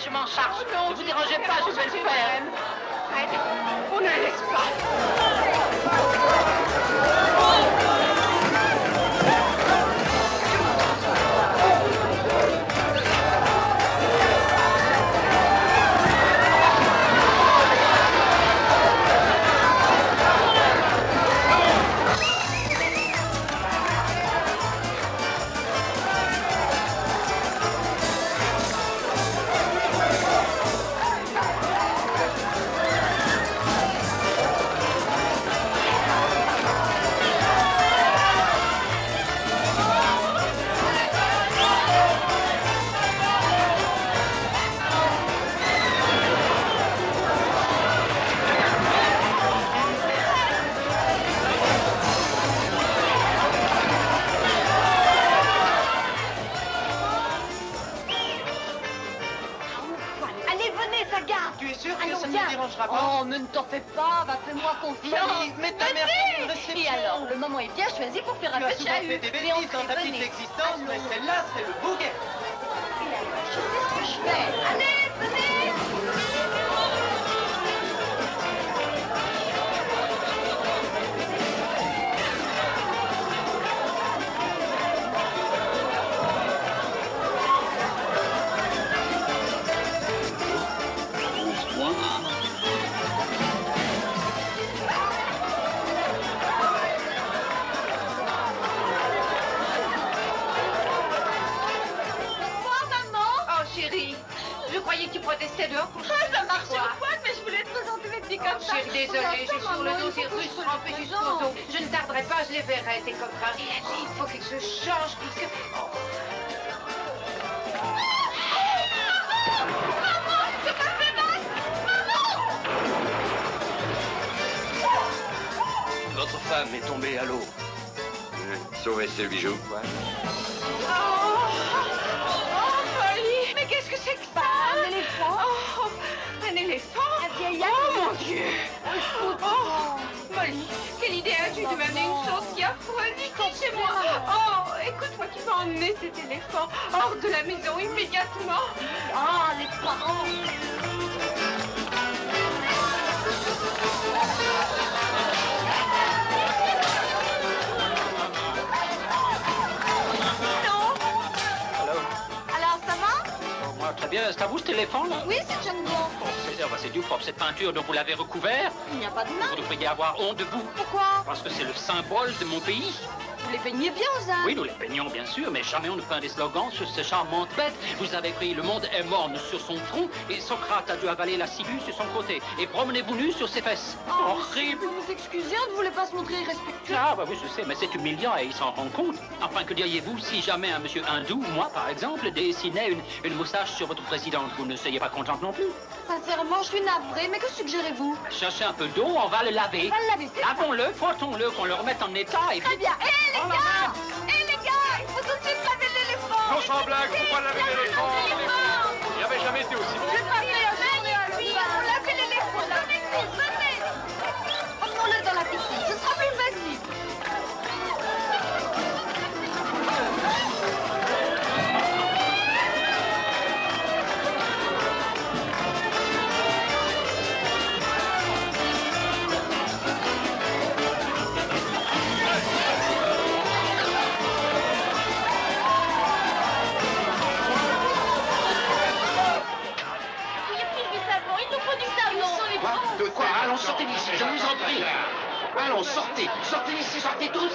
Je m'en charge. Ne vous dérangez pas, je vais le faire. On ne laisse pas. Oh, mais ne t'en fais pas, va, fais-moi confiance. Non, mais ta mère fait une réception. Et alors, le moment est bien choisi pour faire un peu de Tu as souvent chahut. fait des Mais on bêtises dans ta petite existence, mais Allons. celle-là, c'est le bouquet. Je sais ce que je fais. Allez, venez. Je croyais que tu protestais dehors pour Ça marche au poil, mais je voulais te présenter mes petits comme ça. Chérie, désolée, j'ai sur le dos des Russes trempés jusqu'aux os. Je ne tarderai pas, je les verrai, tes copains. Il faut qu'ils se changent, puisque... Votre femme est tombée à l'eau. Sauvez ce bijou. Mais qu'est-ce que c'est que ça? Un éléphant. Oh, un éléphant? Un vieil Oh, mon Dieu! Oh, Molly, quelle idée as-tu de m'amener une chose si affreuse ici chez moi? Oh, écoute-moi, tu vas emmener cet éléphant hors de la maison immédiatement. Ah, les parents. Alors, ça va? Très bien, c'est à vous cet éléphant là? Oui, c'est Django. C'est du propre, cette peinture dont vous l'avez recouvert. Il n'y a pas de mal. Vous devriez avoir honte de vous. Pourquoi? Parce que c'est le symbole de mon pays. Vous les peignez bien, Ozan. Oui, nous les peignons bien sûr, mais jamais on ne peint des slogans sur ces charmantes bêtes. Vous avez écrit « Le monde est morne sur son front » et Socrate a dû avaler la ciguë sur son côté. Et promenez-vous nu sur ses fesses. Horrible. Vous vous excusez, on ne voulait pas se montrer irrespectueux. Ah, bah oui, je sais, mais c'est humiliant et il s'en rend compte. Enfin, que diriez-vous si jamais un monsieur hindou, moi par exemple, dessinait une moustache sur votre présidente? Vous ne seriez pas contente non plus? Sincèrement, je suis navrée, mais que suggérez-vous? Cherchez un peu d'eau, on va le laver. On va le laver, c'est ça. Lavons-le, frottons-le, qu'on le remette en état et Très puis... bien. Hé, les gars! Hé, les gars! Il faut tout de suite laver l'éléphant! Non, sans blague, faut pas laver l'éléphant. Il n'y avait jamais été aussi bon. Je vais passer la journée à lui. On va laver l'éléphant. Venez, venez! Emmenons-le dans la piscine. Ce sera plus facile. De quoi? Allons, sortez d'ici, je vous en prie. Allons, sortez. Sortez d'ici, sortez tous.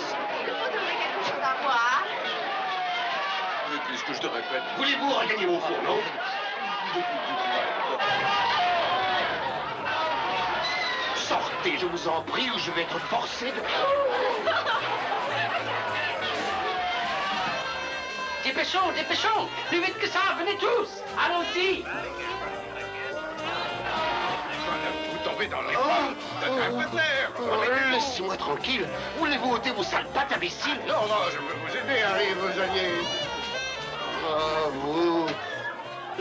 Mais qu'est-ce que je te répète? Voulez-vous regagner mon fourneau? Sortez, je vous en prie, ou je vais être forcé de... dépêchons, dépêchons. Plus vite que ça, venez tous. Allons-y. Vous tombez dans les pommes. Laissez-moi tranquille. Voulez-vous ôter vos sales pattes, imbécile? Non, non, je peux vous aider, Harry. Vous alliez... Oh, vous...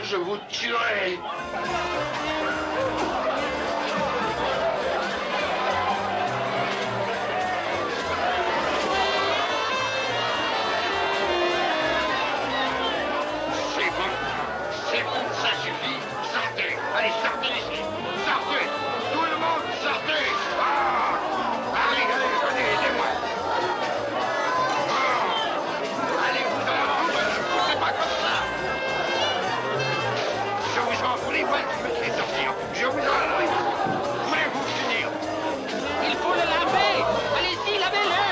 Je vous tuerai. C'est bon, ça suffit. Sortez. Allez, sortez d'ici. Sortez. Tout le monde, sortez. Ah. Allez, allez, venez, aidez-moi. Ah. Allez-vous-en. C'est pas comme ça. Je vous en prie, moi, je me fais sortir. Je vous en prie. Voulez-vous finir? Il faut le laver. Allez-y, lavez-le.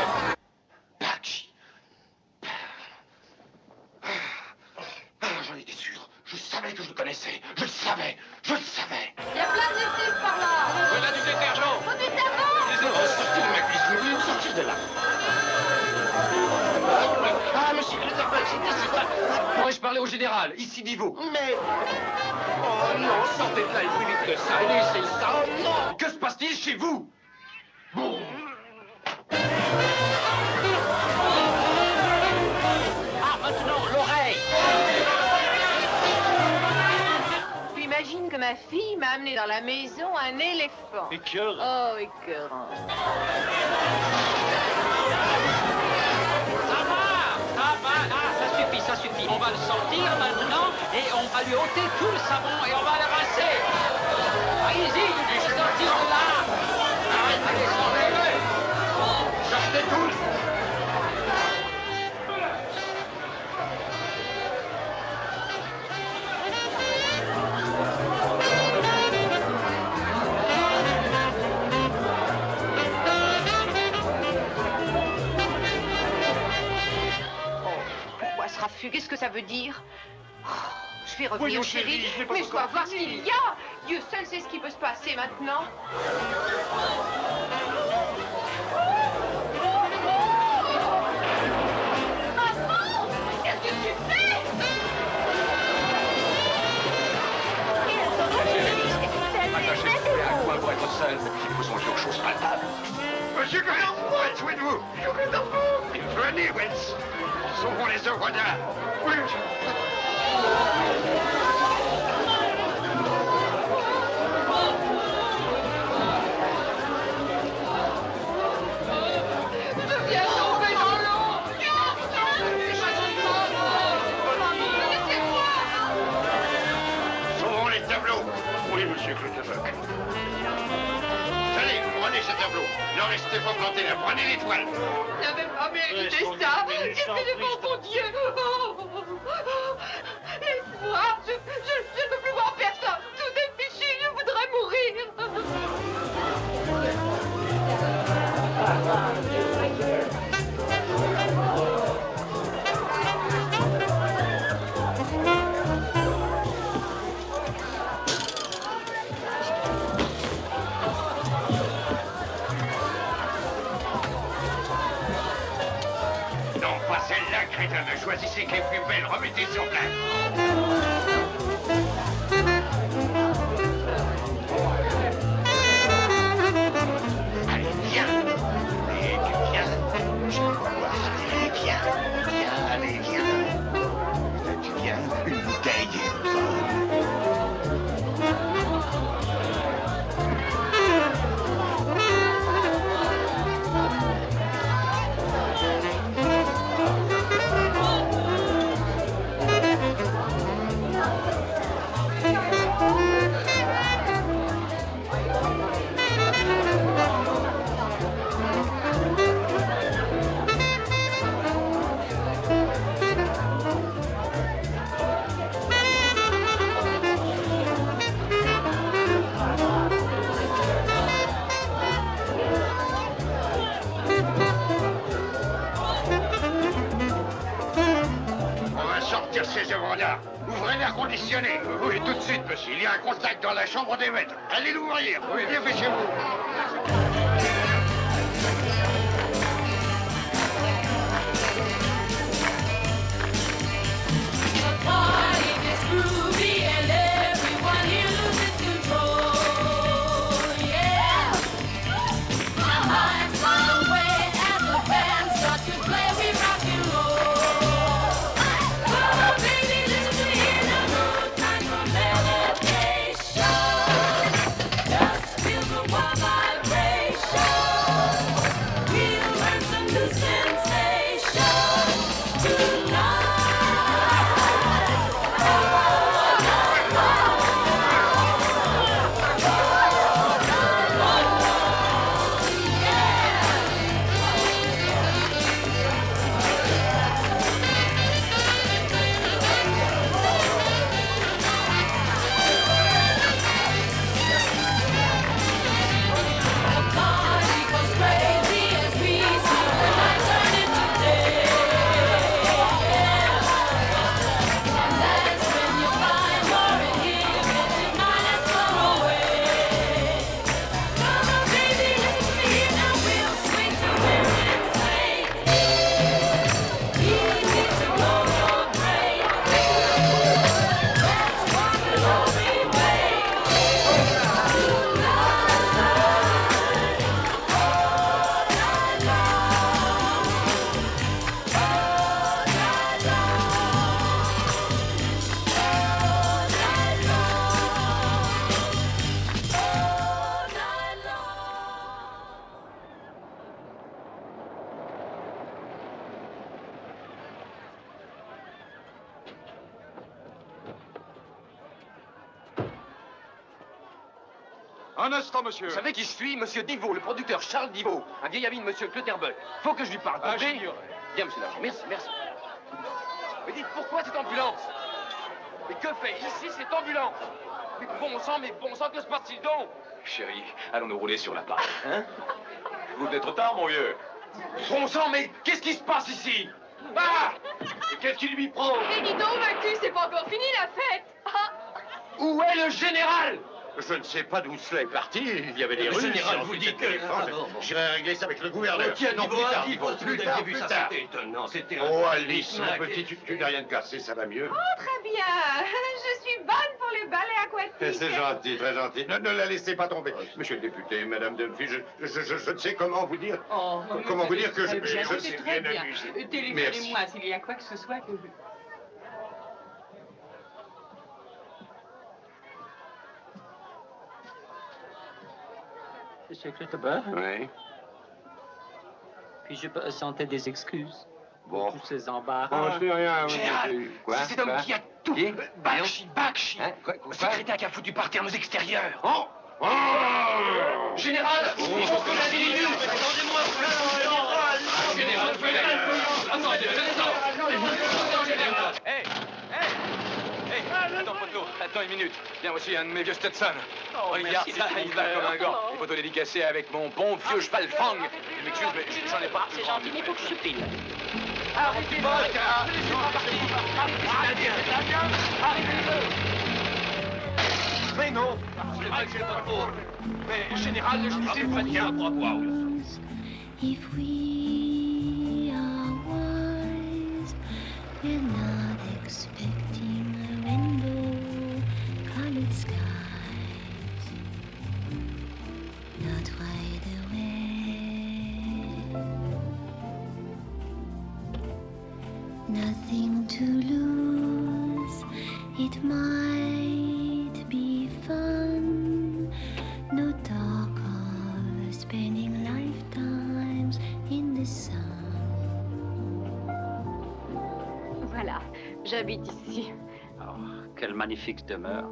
J'en étais sûr. Je savais que je le connaissais. Je le savais. Je le savais. Il y a plein de lessive par là. Voilà du détergent. Faut du savon. Sortez de ma cuisine. Voulez-vous sortir de là? Ah, monsieur Clutterbuck, c'est pas... Pourrais-je parler au général? Ici Divo. Mais... Oh non, sortez de là et plus vite que ça. Laissez ça. Oh non. Que se passe-t-il chez vous? Bon. Ah, maintenant, l'oreille. Tu imagines que ma fille m'a amené dans la maison un éléphant. Écœurant. Oh, écœurant. Ça va, ah, ça suffit. On va le sortir maintenant et on va lui ôter tout le savon et on va le rincer. Allez-y, il faut sortir de là. Allez, sortez-le. Sortez tous. Pourquoi ce raffut? Qu'est-ce que ça veut dire? Oh, je vais revenir, Voyons, chérie. chérie, je n'ai pas Mais je dois encore voir ce fini. qu'il y a. Dieu seul sait ce qui peut se passer maintenant. Maman, qu'est-ce que tu fais? À quoi pour être seul? Il faut songer aux choses patables. Monsieur Grenouille, où êtes-vous? Venez, Wells. Sauvons les œuvres d'art. Oui. Je viens tomber dans l'eau. Laissez-moi. Sauvons les tableaux. Oui, monsieur Clutterbuck. Allez, prenez ce tableau. Ne restez pas planté là. Prenez l'étoile. Je n'avais pas mérité ça. J'ai fait devant ton Dieu. Laisse-moi. Je ne peux plus voir personne. Tout est fichu. Je voudrais mourir. Non, pas celle-là, crétin. Choisissez qui est plus belle. Remettez sur place. Allez, viens. Allez, viens. Je veux voir. Allez, viens. Viens, allez, viens. Tu viens. Une bouteille. Ces œuvres-là. Ouvrez l'air conditionné. Oui, tout de suite, monsieur. Il y a un contact dans la chambre des maîtres. Allez l'ouvrir. Oui, dépêchez-vous. Un instant, monsieur. Vous savez qui je suis? Monsieur Divot, le producteur Charles Divot. Un vieil ami de monsieur Clutterbuck. Faut que je lui parle. Ah, compris? j'ignorais. Bien, monsieur l'agent. Merci, merci. Mais dites, pourquoi cette ambulance? Mais que fait ici cette ambulance? Mais bon sang, que se passe-t-il donc? Chérie, allons nous rouler sur la paille. Hein? Vous venez trop tard, mon vieux. Bon sang, mais qu'est-ce qui se passe ici? Ah! Qu'est-ce qui lui prend? Mais dis donc, Macus, c'est pas encore fini la fête. Ah. Où est le général? Je ne sais pas d'où cela est parti. Il y avait des Le Russes. général et vous ensuite dit des que... éléphants. J'irai régler ça avec le gouverneur. Tiens, Non, Divot, plus tard, Divot, Divot, si plus vous tard, aviez vu plus ça, tard. c'était étonnant, c'était... Oh, Alice, Ah, mon petit, tu n'as rien de cassé, ça va mieux. Oh, très bien. Je suis bonne pour le ballet aquatique. C'est gentil, très gentil. Ne la laissez pas tomber. Monsieur le député, Madame Dunphy, je ne sais comment vous dire. Oh, Comment vous dire que très bien, je c'est suis très bien bien. amusé. Téléphonez-moi s'il y a quoi que ce soit que... Monsieur Clutterbuck, Oui. puis-je présenter des excuses Bon. pour tous ces embarras? Oh, je fais rien. Général, Quoi? c'est cet homme Quoi? qui a tout. Qui? Bakshi. Hein? Quoi? Le secrétaire qui a foutu par terre nos extérieurs. Oh! Oh! Général, il faut que la ville est attendez-moi. Général, Attends, poteau, attends une minute. Tiens, voici un de mes vieux Stetson. Regarde ça, il va comme un gant. Les photos dédicacées avec mon bon vieux cheval Fang. Je m'excuse, mais j'en ai pas. C'est gentil, mais faut que je pile. Arrêtez, Mais non. C'est vrai que j'ai pas faux. Mais, général, je disais pas bien. If we are wise, we're not expecting a rainbow-colored skies. Not right away. Nothing to lose. It might be fun. No talk of spending lifetimes in the sun. Voilà, j'habite ici. Oh, quelle magnifique demeure.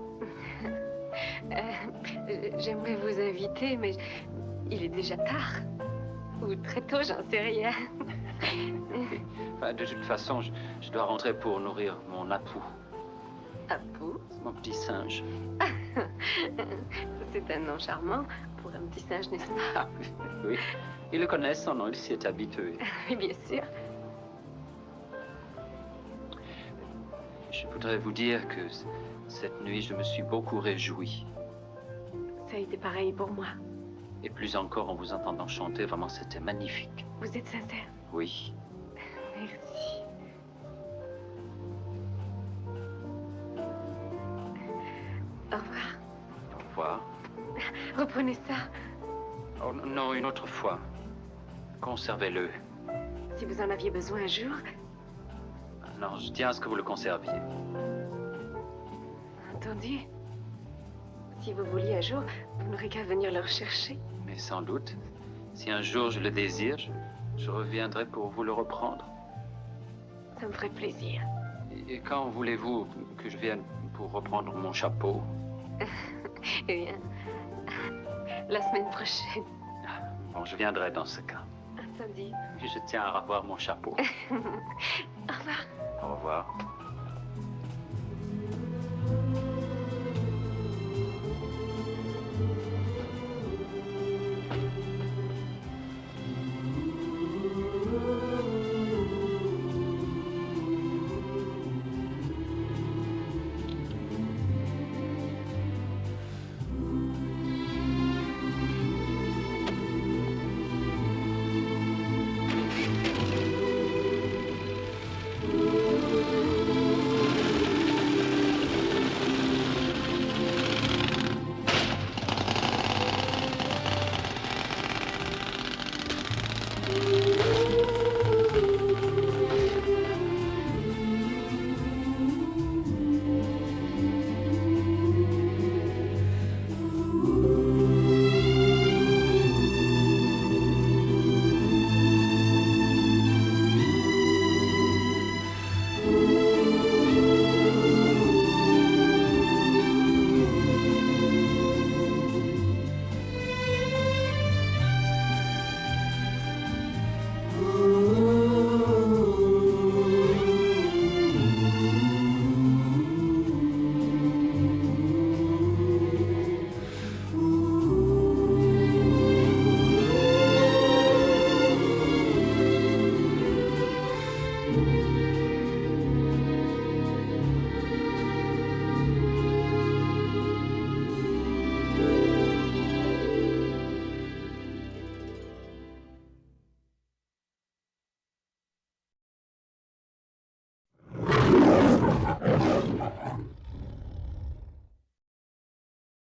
J'aimerais vous inviter, mais il est déjà tard. Ou très tôt, j'en sais rien. Enfin, de toute façon, je dois rentrer pour nourrir mon Apu, Apu, mon petit singe. c'est un nom charmant pour un petit singe, n'est-ce pas? Ah, oui, il le connaît, son nom, il s'y est habitué. Oui, bien sûr. Je voudrais vous dire que cette nuit, je me suis beaucoup réjoui. Ça a été pareil pour moi. Et plus encore en vous entendant chanter, vraiment, c'était magnifique. Vous êtes sincère? Oui. Merci. Au revoir. Au revoir. Reprenez ça. Oh, non, une autre fois. Conservez-le. Si vous en aviez besoin un jour, Non, je tiens à ce que vous le conserviez. entendu. Si vous vouliez un jour, vous n'aurez qu'à venir le rechercher. Mais sans doute, si un jour je le désire, je reviendrai pour vous le reprendre. Ça me ferait plaisir. Et quand voulez-vous que je vienne pour reprendre mon chapeau? Eh bien, la semaine prochaine. Bon, je viendrai dans ce cas. Entendu. Et je tiens à revoir mon chapeau. Au revoir. Au revoir.